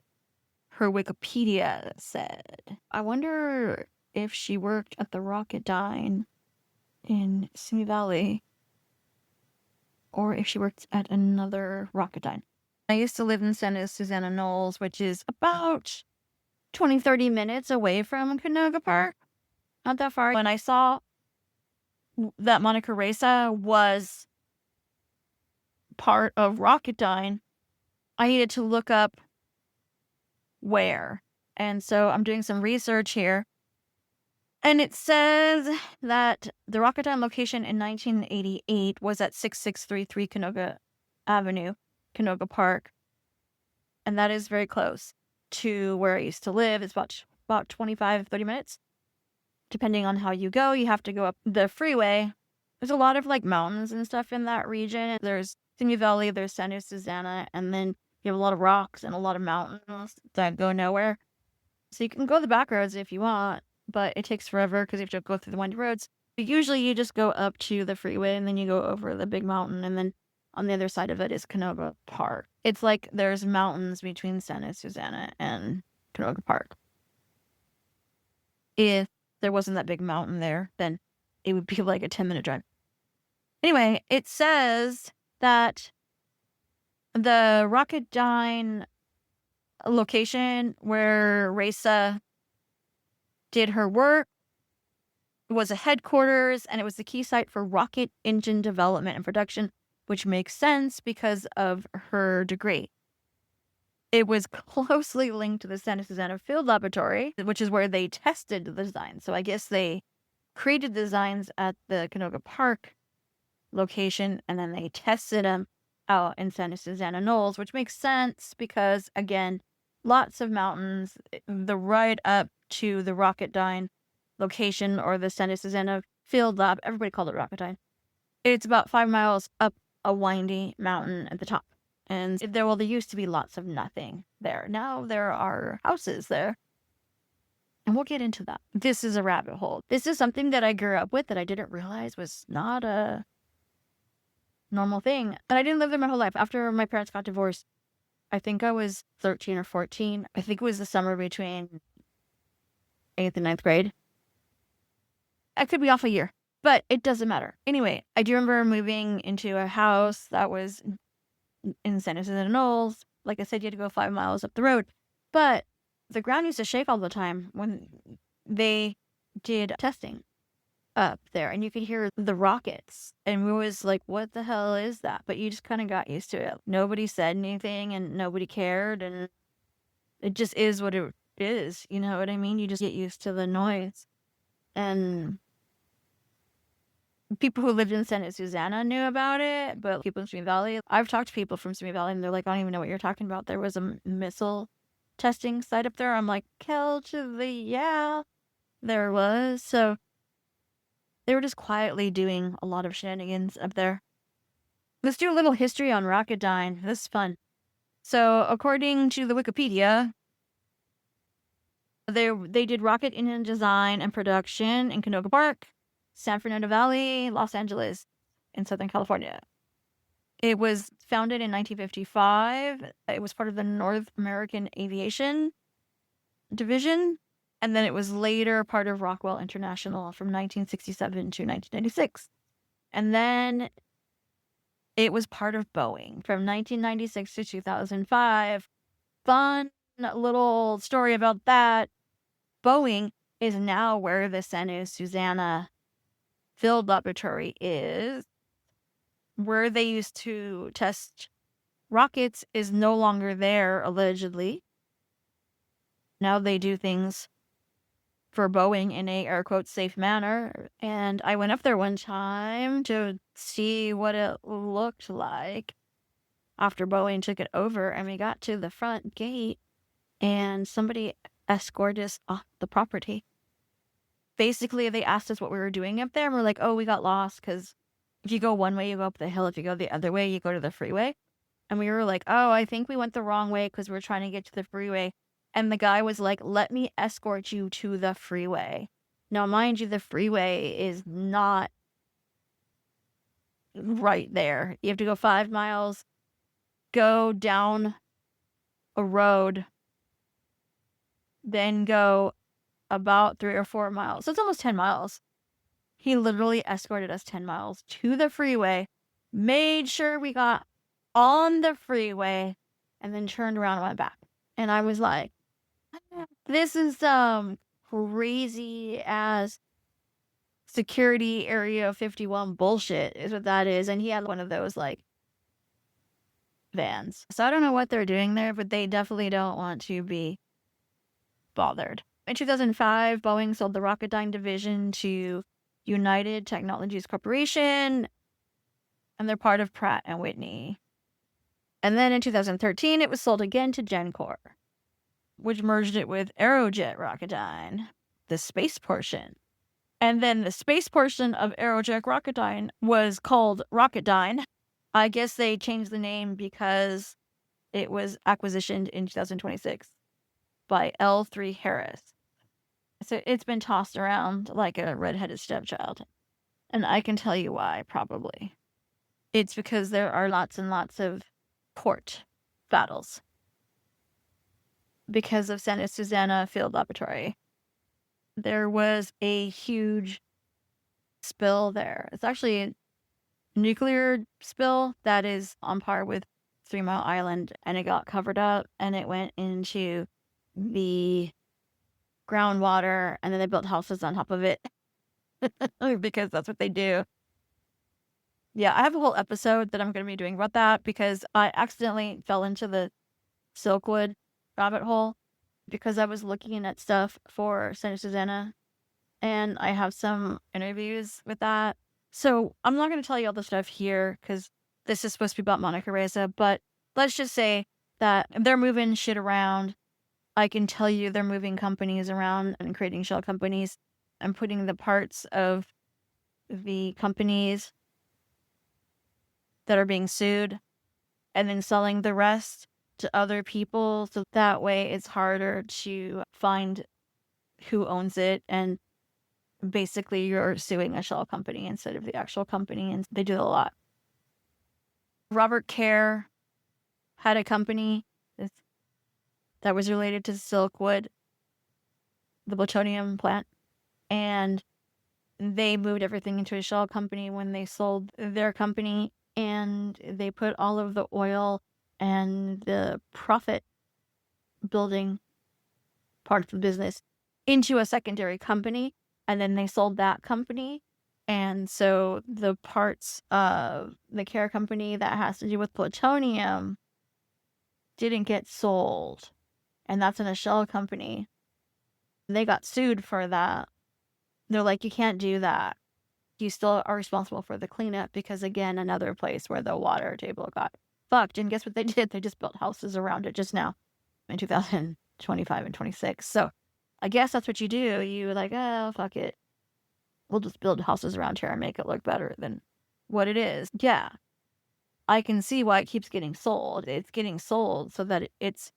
her Wikipedia said. I wonder if she worked at the Rocketdyne in Simi Valley or if she worked at another Rocketdyne. I used to live in Santa Susana Knolls, which is about 20-30 minutes away from Canoga Park. Not that far. When I saw that Monica Reza was part of Rocketdyne, I needed to look up where. And so I'm doing some research here. And it says that the Rocketdyne location in 1988 was at 6633 Canoga Avenue, Canoga Park. And that is very close to where I used to live. It's about 25-30 minutes. Depending on how you go, you have to go up the freeway. There's a lot of like mountains and stuff in that region. There's Simi Valley, there's Santa Susana, and then you have a lot of rocks and a lot of mountains that go nowhere. So you can go the back roads if you want, but it takes forever because you have to go through the windy roads. But usually you just go up to the freeway and then you go over the big mountain, and then on the other side of it is Canoga Park. It's like there's mountains between Santa Susana and Canoga Park. If there wasn't that big mountain there, then it would be like a 10-minute drive. Anyway, it says that the Rocketdyne location where Reza did her work was a headquarters, and it was the key site for rocket engine development and production, which makes sense because of her degree. It was closely linked to the Santa Susana Field Laboratory, which is where they tested the designs. So I guess they created designs at the Canoga Park location, and then they tested them out in Santa Susana Knolls, which makes sense because, again, lots of mountains, the ride up to the Rocketdyne location or the Santa Susana Field Lab, everybody called it Rocketdyne. It's about 5 miles up a windy mountain at the top. And there used to be lots of nothing there. Now there are houses there. And we'll get into that. This is a rabbit hole. This is something that I grew up with that I didn't realize was not a normal thing. And I didn't live there my whole life. After my parents got divorced, I think I was 13 or 14. I think it was the summer between 8th and 9th grade. I could be off a year, but it doesn't matter. Anyway, I do remember moving into a house that was in Santa Susana Knolls. Like I said, you had to go 5 miles up the road. But the ground used to shake all the time when they did testing up there. And you could hear the rockets. And we was like, what the hell is that? But you just kind of got used to it. Nobody said anything and nobody cared. And it just is what it is. You know what I mean? You just get used to the noise. And people who lived in Santa Susana knew about it, but people in Simi Valley, I've talked to people from Simi Valley and they're like, I don't even know what you're talking about. There was a missile testing site up there. I'm like, yeah, there was. So they were just quietly doing a lot of shenanigans up there. Let's do a little history on Rocketdyne. This is fun. So according to the Wikipedia, they did rocket engine design and production in Canoga Park, San Fernando Valley, Los Angeles, in Southern California. It was founded in 1955. It was part of the North American Aviation Division, and then it was later part of Rockwell International from 1967 to 1996. And then it was part of Boeing from 1996 to 2005. Fun little story about that. Boeing is now where the Santa Susana Field Laboratory is. Where they used to test rockets is no longer there, allegedly. Now they do things for Boeing in a air quote safe manner. And I went up there one time to see what it looked like. after Boeing took it over, and we got to the front gate, and somebody escorted us off the property. Basically, they asked us what we were doing up there, and we're like, oh, we got lost, because if you go one way, you go up the hill. If you go the other way, you go to the freeway. And we were like, oh, I think we went the wrong way because we're trying to get to the freeway. And the guy was like, let me escort you to the freeway. Now, mind you, the freeway is not right there. You have to go 5 miles, go down a road, then go about 3 or 4 miles. So it's almost 10 miles. He literally escorted us 10 miles to the freeway, made sure we got on the freeway, and then turned around and went back. And I was like, this is crazy ass security area 51 bullshit is what that is. And he had one of those like vans. So I don't know what they're doing there, but they definitely don't want to be bothered. In 2005, Boeing sold the Rocketdyne division to United Technologies Corporation, and they're part of Pratt & Whitney. And then in 2013, it was sold again to Gencor, which merged it with Aerojet Rocketdyne, the space portion. And then the space portion of Aerojet Rocketdyne was called Rocketdyne. I guess they changed the name because it was acquisitioned in 2026 by L3 Harris. So it's been tossed around like a redheaded stepchild. And I can tell you why, probably. It's because there are lots and lots of port battles because of Santa Susana Field Laboratory. There was a huge spill there. It's actually a nuclear spill that is on par with 3 Mile Island, and it got covered up and it went into the groundwater, and then they built houses on top of it because that's what they do. Yeah, I have a whole episode that I'm going to be doing about that because I accidentally fell into the Silkwood rabbit hole because I was looking at stuff for Santa Susana, and I have some interviews with that. So I'm not going to tell you all the stuff here because this is supposed to be about Monica Reza, but let's just say that they're moving shit around. I can tell you they're moving companies around and creating shell companies and putting the parts of the companies that are being sued and then selling the rest to other people. So that way it's harder to find who owns it. And basically you're suing a shell company instead of the actual company. And they do a lot. Robert Kerr had a company that was related to Silkwood, the plutonium plant. And they moved everything into a shell company when they sold their company. And they put all of the oil and the profit building part of the business into a secondary company. And then they sold that company. And so the parts of the care company that has to do with plutonium didn't get sold. And that's in a shell company. They got sued for that. They're like, you can't do that. You still are responsible for the cleanup because, again, another place where the water table got fucked. And guess what they did? They just built houses around it just now in 2025 and 26. So I guess that's what you do. You like, oh, fuck it. We'll just build houses around here and make it look better than what it is. Yeah. I can see why it keeps getting sold. It's getting sold so that it's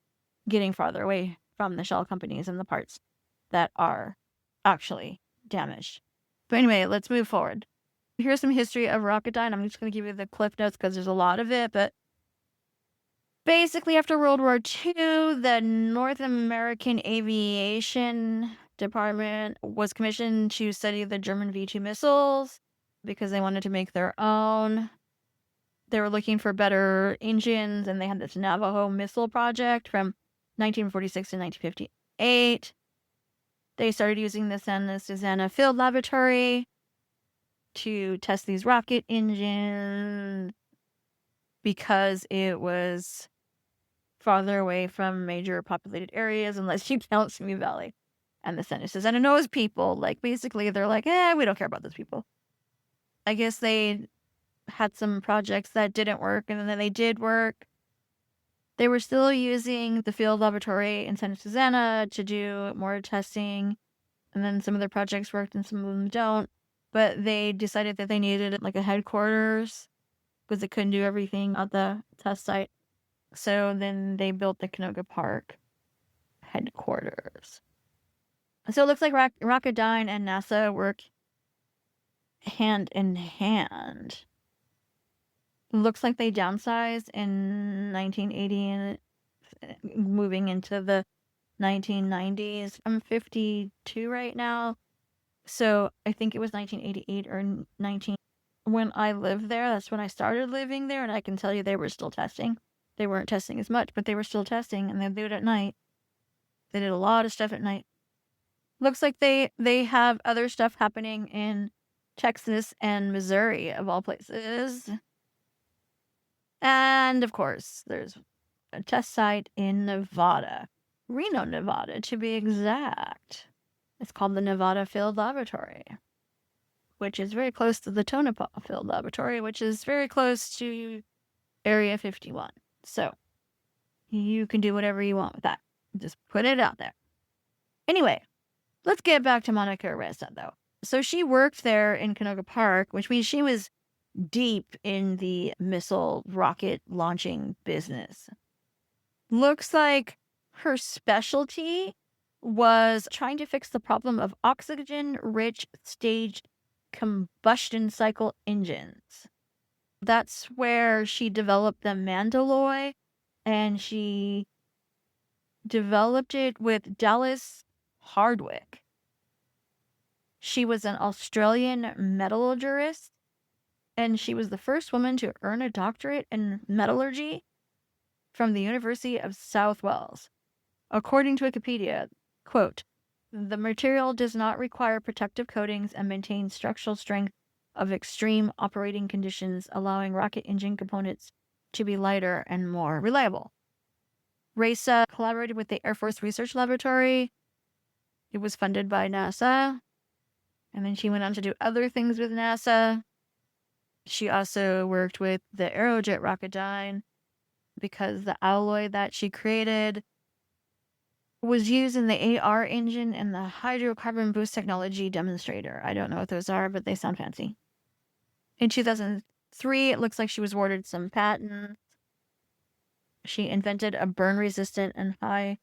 getting farther away from the shell companies and the parts that are actually damaged. But anyway, let's move forward. Here's some history of Rocketdyne. I'm just going to give you the cliff notes because there's a lot of it. But basically, after World War II, the North American Aviation Department was commissioned to study the German V-2 missiles because they wanted to make their own. They were looking for better engines, and they had this Navajo missile project from 1946 to 1958. They started using the Santa Susana Field Laboratory to test these rocket engines because it was farther away from major populated areas, unless you count Simi Valley. And the Santa Susana knows people. Like, basically, they're like, we don't care about those people. I guess they had some projects that didn't work, and then they did work. They were still using the field laboratory in Santa Susana to do more testing, and then some of their projects worked and some of them don't. But they decided that they needed like a headquarters because they couldn't do everything at the test site. So then they built the Canoga Park headquarters. So it looks like Rocketdyne and NASA work hand in hand. Looks like they downsized in 1980 and moving into the 1990s. I'm 52 right now, so I think it was 1988 or 19. When I lived there, that's when I started living there, and I can tell you they were still testing. They weren't testing as much, but they were still testing, and they do it at night. They did a lot of stuff at night. Looks like they have other stuff happening in Texas and Missouri, of all places. And, of course, there's a test site in Nevada. Reno, Nevada, to be exact. It's called the Nevada Field Laboratory, which is very close to the Tonopah Field Laboratory, which is very close to Area 51. So, you can do whatever you want with that. Just put it out there. Anyway, let's get back to Monica Reza, though. So she worked there in Canoga Park, which means she was deep in the missile rocket launching business. Looks like her specialty was trying to fix the problem of oxygen-rich staged combustion cycle engines. That's where she developed the Mandalay, and she developed it with Dallas Hardwick. She was an Australian metallurgist, and she was the first woman to earn a doctorate in metallurgy from the University of South Wales. According to Wikipedia, quote, "The material does not require protective coatings and maintains structural strength of extreme operating conditions, allowing rocket engine components to be lighter and more reliable." Reza collaborated with the Air Force Research Laboratory. It was funded by NASA. And then she went on to do other things with NASA. She also worked with the Aerojet Rocketdyne because the alloy that she created was used in the AR engine and the hydrocarbon boost technology demonstrator. I don't know what those are, but they sound fancy. In 2003, it looks like she was awarded some patents. She invented a burn-resistant and high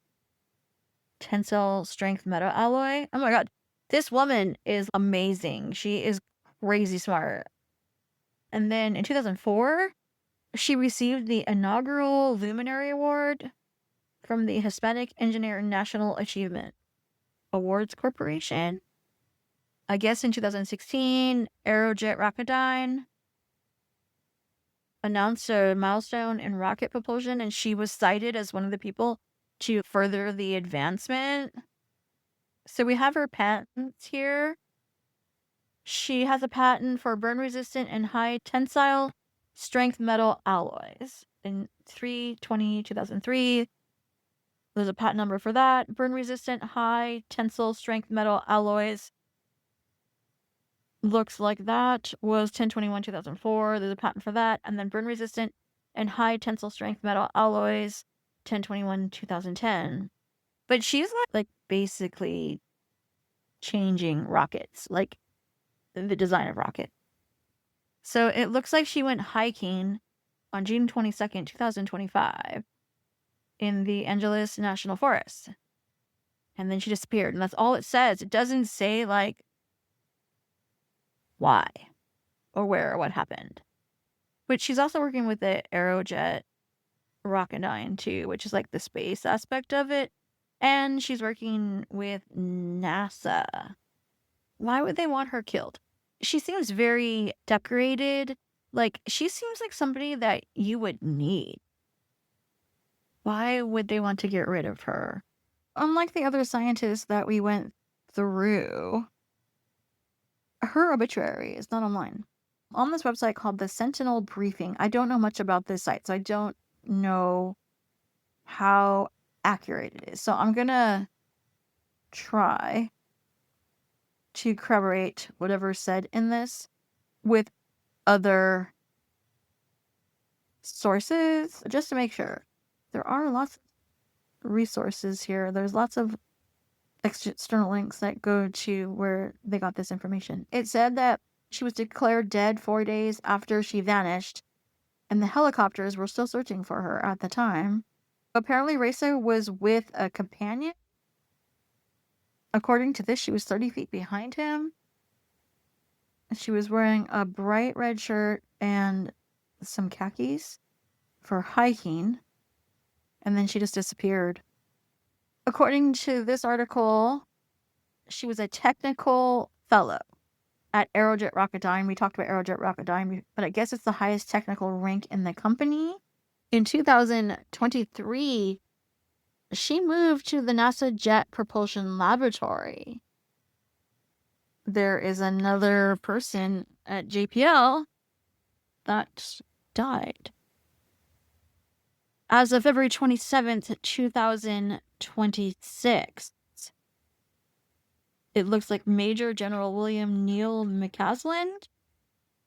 tensile strength metal alloy. Oh my god, this woman is amazing. She is crazy smart. And then in 2004, she received the inaugural Luminary Award from the Hispanic Engineer National Achievement Awards Corporation. I guess in 2016, Aerojet Rocketdyne announced a milestone in rocket propulsion, and she was cited as one of the people to further the advancement. So we have her patents here. She has a patent for burn-resistant and high tensile strength metal alloys. In 2003, there's a patent number for that. Burn-resistant high tensile strength metal alloys. Looks like that was 10/21/2004. There's a patent for that. And then burn-resistant and high tensile strength metal alloys, 10/21/2010. But she's like basically changing rockets, like the design of rocket. So it looks like she went hiking on June 22nd, 2025 in the Angeles National Forest. And then she disappeared. And that's all it says. It doesn't say like why or where or what happened. But she's also working with the Aerojet Rocketdyne too, which is like the space aspect of it. And she's working with NASA. Why would they want her killed? She seems very decorated. Like, she seems like somebody that you would need. Why would they want to get rid of her? Unlike the other scientists that we went through, her obituary is not online. On this website called the Sentinel Briefing, I don't know much about this site, so I don't know how accurate it is. So I'm going to try to corroborate whatever's said in this with other sources just to make sure. there are lots of resources here. There's lots of external links that go to where they got this information. It said that she was declared dead 4 days after she vanished, and the helicopters were still searching for her at the time. Apparently, Reza was with a companion. According to this, she was 30 feet behind him. She was wearing a bright red shirt and some khakis for hiking, and then she just disappeared. According to this article, she was a technical fellow at Aerojet Rocketdyne. We talked about Aerojet Rocketdyne, but I guess it's the highest technical rank in the company. In 2023, she moved to the NASA Jet Propulsion Laboratory. There is another person at JPL that died. As of February 27th, 2026, it looks like Major General William Neil McCaslin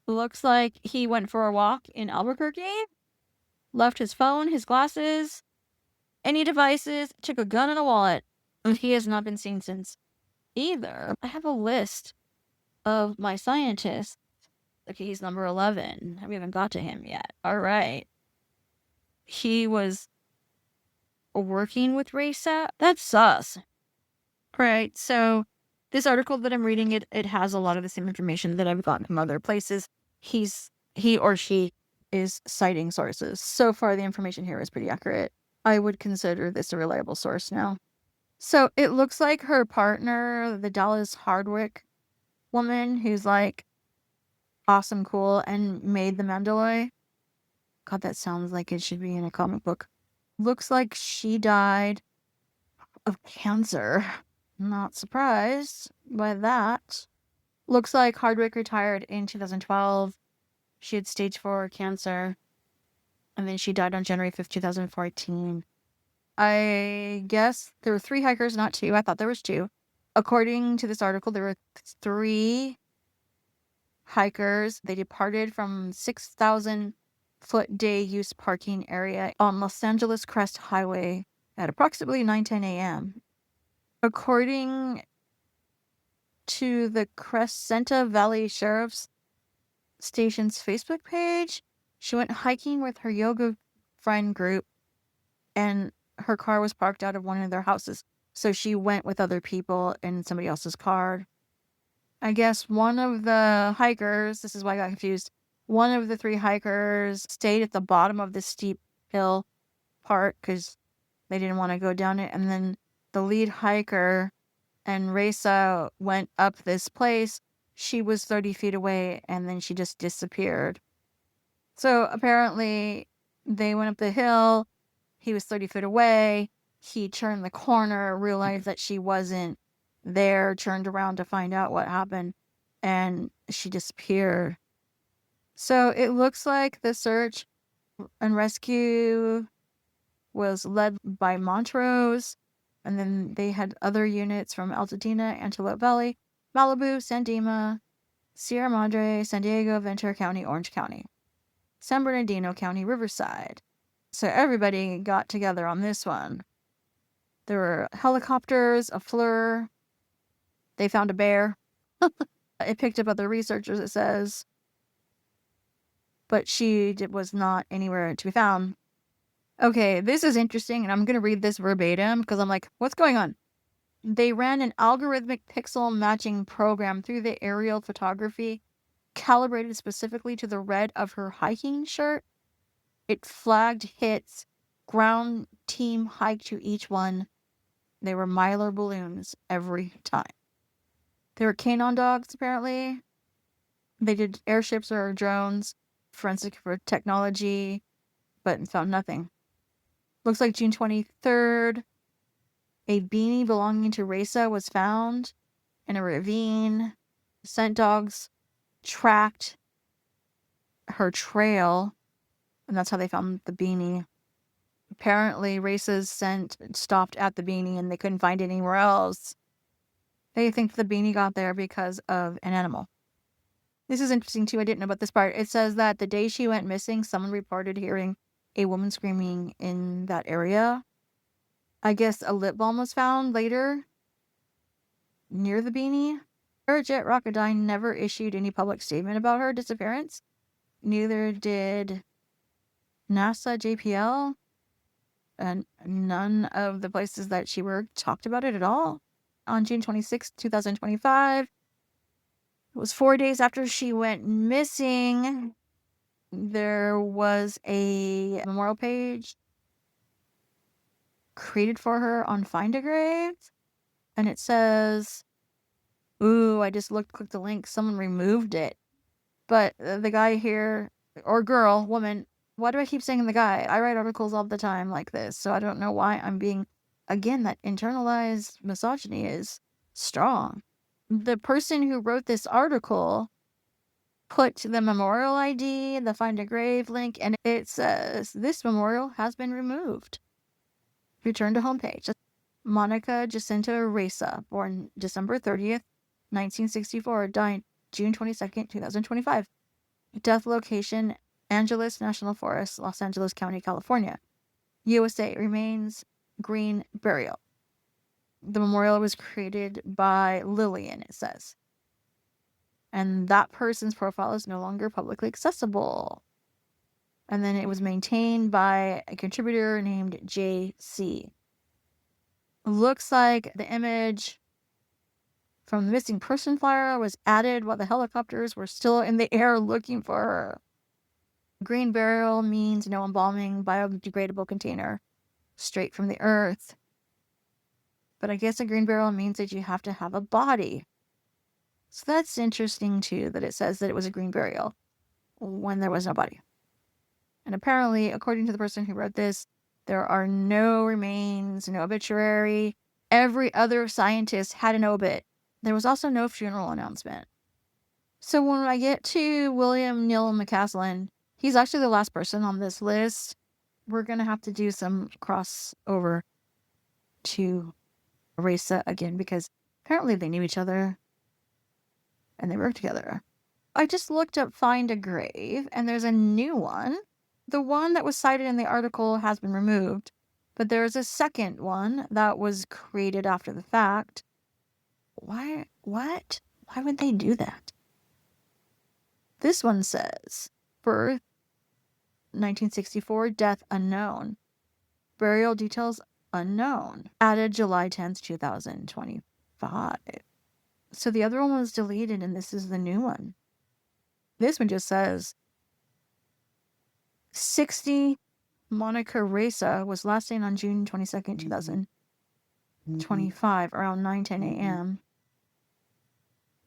looks like he went for a walk in Albuquerque, left his phone, his glasses, any devices, took a gun and a wallet, and he has not been seen since either. I have a list of my scientists. Okay, he's number 11. We haven't got to him yet. All right. He was working with Reza. That's sus. Right, so this article that I'm reading, it has a lot of the same information that I've gotten from other places. He or she is citing sources. So far, the information here is pretty accurate. I would consider this a reliable source now. So it looks like her partner, the Dallas Hardwick woman, who's like awesome, cool, and made the Mandalay. God, that sounds like it should be in a comic book. Looks like she died of cancer. Not surprised by that. Looks like Hardwick retired in 2012. She had stage 4 cancer. And then she died on January 5th, 2014. I guess there were 3 hikers, not 2. I thought there was 2. According to this article, there were 3 hikers. They departed from 6,000-foot day use parking area on Los Angeles Crest Highway at approximately 9:10 a.m. According to the Crescenta Valley Sheriff's Station's Facebook page, she went hiking with her yoga friend group, and her car was parked out of one of their houses. So she went with other people in somebody else's car. I guess one of the hikers, this is why I got confused, one of the 3 hikers stayed at the bottom of the steep hill part because they didn't want to go down it. And then the lead hiker and Reza went up this place. She was 30 feet away, and then she just disappeared. So apparently they went up the hill. He was 30 feet away. He turned the corner, realized that she wasn't there, turned around to find out what happened, and she disappeared. So it looks like the search and rescue was led by Montrose, and then they had other units from Altadena, Antelope Valley, Malibu, San Dimas, Sierra Madre, San Diego, Ventura County, Orange County, San Bernardino County, Riverside. So everybody got together on this one. There were helicopters, a FLIR. They found a bear. It picked up other researchers, it says. But she was not anywhere to be found. Okay, this is interesting, and I'm going to read this verbatim because I'm like, what's going on? They ran an algorithmic pixel matching program through the aerial photography, calibrated specifically to the red of her hiking shirt. It flagged hits, ground team hike to each one. They were Mylar balloons every time. They were canine dogs, apparently. They did airships or drones, forensic for technology, but found nothing. Looks like June 23rd, a beanie belonging to Reza was found in a ravine. Scent dogs tracked her trail, and that's how they found the beanie. Apparently, Reza's scent stopped at the beanie, and they couldn't find it anywhere else. They think the beanie got there because of an animal. This is interesting, too. I didn't know about this part. It says that the day she went missing, someone reported hearing a woman screaming in that area. I guess a lip balm was found later near the beanie. Jet Rocketdyne never issued any public statement about her disappearance. Neither did NASA JPL, and none of the places that she worked talked about it at all. On June 26, 2025, it was 4 days after she went missing, there was a memorial page created for her on Find a Grave, and it says, ooh, I just clicked the link, someone removed it. But the guy here, or girl, woman, why do I keep saying the guy? I write articles all the time like this, so I don't know why I'm being, again, that internalized misogyny is strong. The person who wrote this article put the memorial ID, the Find a Grave link, and it says, this memorial has been removed. Return to homepage. Monica Jacinto Reza, born December 30th, 1964, died June 22nd, 2025. Death location, Angeles National Forest, Los Angeles County, California. USA, remains green burial. The memorial was created by Lillian, it says. And that person's profile is no longer publicly accessible. And then it was maintained by a contributor named JC. Looks like the image from the missing person flyer was added while the helicopters were still in the air looking for her. Green burial means no embalming, biodegradable container, straight from the earth. But I guess a green burial means that you have to have a body. So that's interesting too, that it says that it was a green burial when there was no body. And apparently, according to the person who wrote this, there are no remains, no obituary. Every other scientist had an obit. There was also no funeral announcement. So when I get to William Neil McCaslin, he's actually the last person on this list. We're going to have to do some crossover to Reza again because apparently they knew each other and they worked together. I just looked up Find a Grave and there's a new one. The one that was cited in the article has been removed, but there's a second one that was created after the fact. Why? What? Why would they do that? This one says, birth, 1964, death unknown. Burial details unknown. Added July 10th, 2025. So the other one was deleted and this is the new one. This one just says, 60 Monica Reza was last seen on June 22nd, 2025, around 9:10 a.m.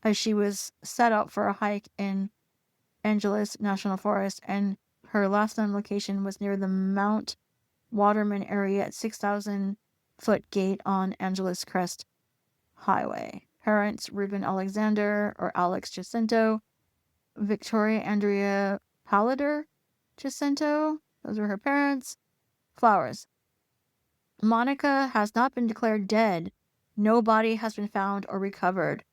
as she was set out for a hike in Angeles National Forest, and her last known location was near the Mount Waterman area at 6,000-foot gate on Angeles Crest Highway. Parents, Ruben Alexander or Alex Jacinto, Victoria Andrea Pallader Jacinto, those were her parents. Flowers. Monica has not been declared dead. No body has been found or recovered.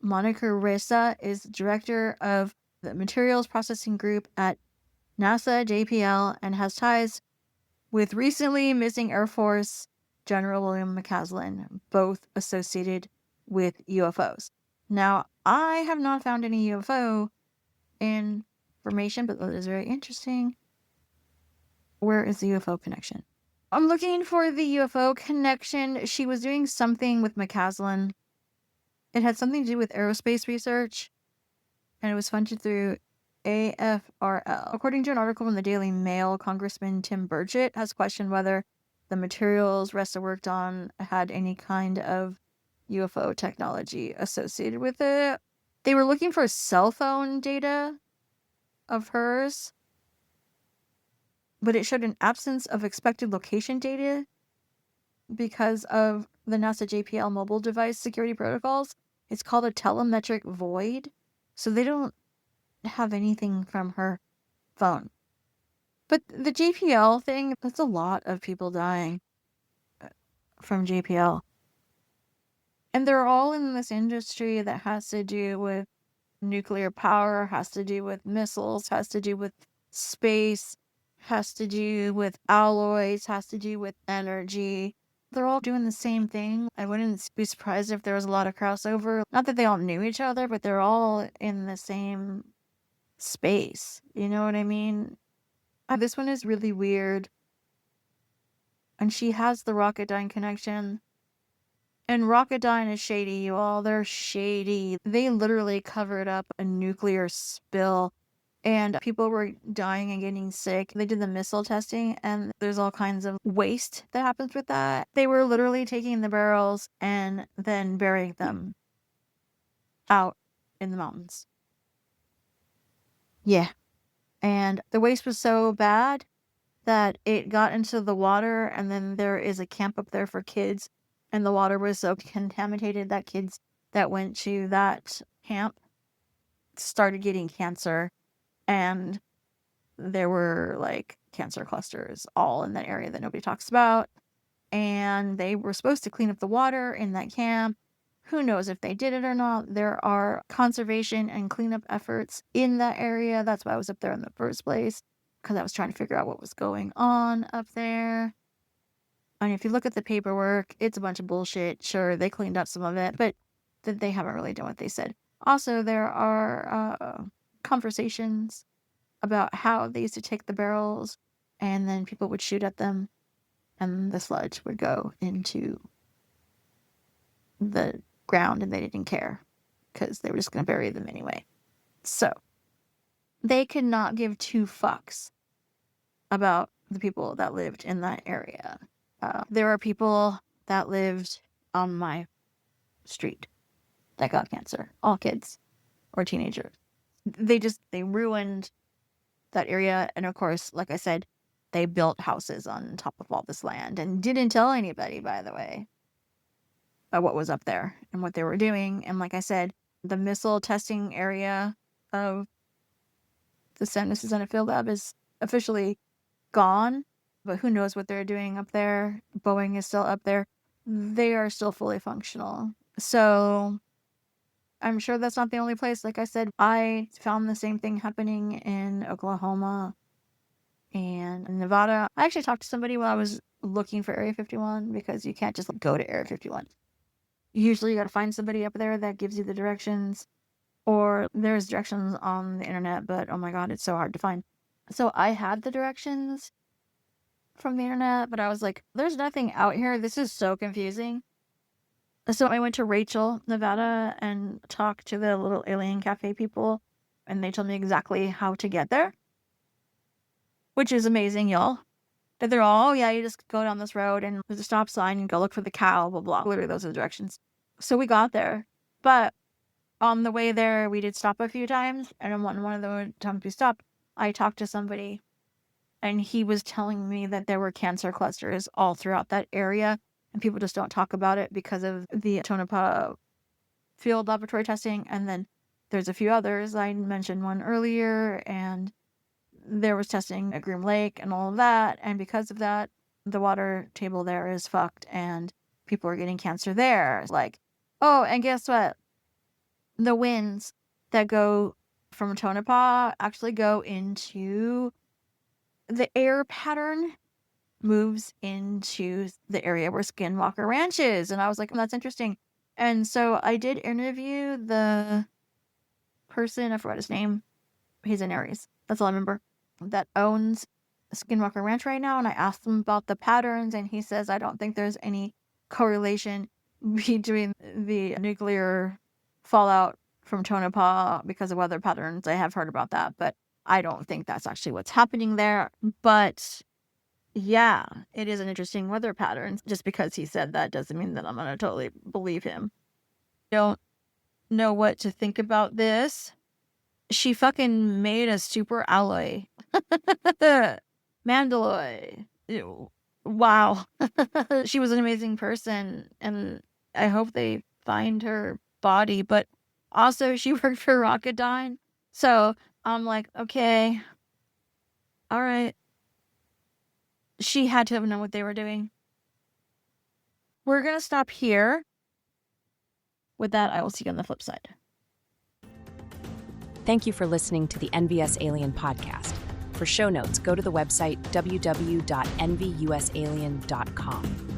Monica Reza is director of the Materials Processing Group at NASA JPL and has ties with recently missing Air Force General William McCaslin, both associated with UFOs. Now, I have not found any UFO information, but that is very interesting. Where is the UFO connection? I'm looking for the UFO connection. She was doing something with McCaslin. It had something to do with aerospace research, and it was funded through AFRL. According to an article in the Daily Mail, Congressman Tim Burchett has questioned whether the materials Ressa worked on had any kind of UFO technology associated with it. They were looking for cell phone data of hers, but it showed an absence of expected location data because of the NASA JPL mobile device security protocols. It's called a telemetric void, so they don't have anything from her phone. But the JPL thing, that's a lot of people dying from JPL. And they're all in this industry that has to do with nuclear power, has to do with missiles, has to do with space, has to do with alloys, has to do with energy. They're all doing the same thing. I wouldn't be surprised if there was a lot of crossover. Not that they all knew each other, but they're all in the same space. You know what I mean? This one is really weird. And she has the Rocketdyne connection. And Rocketdyne is shady, you all. They're shady. They literally covered up a nuclear spill. And people were dying and getting sick. They did the missile testing, and there's all kinds of waste that happens with that. They were literally taking the barrels and then burying them out in the mountains. Yeah. And the waste was so bad that it got into the water, and then there is a camp up there for kids, and the water was so contaminated that kids that went to that camp started getting cancer. And there were like cancer clusters all in that area that nobody talks about. And they were supposed to clean up the water in that camp. Who knows if they did it or not? There are conservation and cleanup efforts in that area. That's why I was up there in the first place, because I was trying to figure out what was going on up there. And if you look at the paperwork, it's a bunch of bullshit. Sure, they cleaned up some of it, but they haven't really done what they said. Also, there are conversations about how they used to take the barrels and then people would shoot at them and the sludge would go into the ground and they didn't care because they were just going to bury them anyway. So they could not give two fucks about the people that lived in that area. There are people that lived on my street that got cancer, all kids or teenagers. They ruined that area. And of course, like I said, they built houses on top of all this land and didn't tell anybody, by the way, about what was up there and what they were doing. And like I said, the missile testing area of the San Susanna Field Lab is officially gone, but who knows what they're doing up there. Boeing is still up there. They are still fully functional. So I'm sure that's not the only place. Like I said, I found the same thing happening in Oklahoma and Nevada. I actually talked to somebody while I was looking for Area 51 because you can't just go to Area 51. Usually you got to find somebody up there that gives you the directions, or there's directions on the internet, but oh my God, it's so hard to find. So I had the directions from the internet, but I was like, there's nothing out here. This is so confusing. So I went to Rachel, Nevada, and talked to the little alien cafe people, and they told me exactly how to get there, which is amazing, y'all. That they're all, oh yeah, you just go down this road and there's a stop sign and go look for the cow, blah, blah. Literally, those are the directions. So we got there, but on the way there, we did stop a few times, and on one of the times we stopped, I talked to somebody, and he was telling me that there were cancer clusters all throughout that area. And people just don't talk about it because of the Tonopah field laboratory testing. And then there's a few others. I mentioned one earlier, and there was testing at Groom Lake and all of that. And because of that, the water table there is fucked and people are getting cancer there. Like, oh, and guess what? The winds that go from Tonopah actually go into the air pattern moves into the area where Skinwalker Ranch is. And I was like, that's interesting. And so I did interview the person, I forgot his name. He's in Aries. That's all I remember. That owns Skinwalker Ranch right now. And I asked him about the patterns, and he says, I don't think there's any correlation between the nuclear fallout from Tonopah because of weather patterns. I have heard about that, but I don't think that's actually what's happening there. But yeah, it is an interesting weather pattern. Just because he said that doesn't mean that I'm going to totally believe him. Don't know what to think about this. She fucking made a super alloy. Mandalloy. Ew. Wow. She was an amazing person, and I hope they find her body. But also, she worked for Rocketdyne. So I'm like, okay. All right. She had to have known what they were doing. We're going to stop here. With that, I will see you on the flip side. Thank you for listening to the NVUS Alien Podcast. For show notes, go to the website www.nvusalien.com.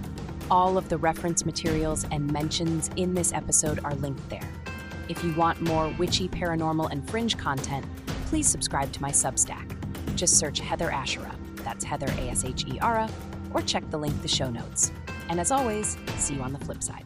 All of the reference materials and mentions in this episode are linked there. If you want more witchy, paranormal, and fringe content, please subscribe to my Substack. Just search Heather Ashera, that's Heather Ashera, or check the link in the show notes. And as always, see you on the flip side.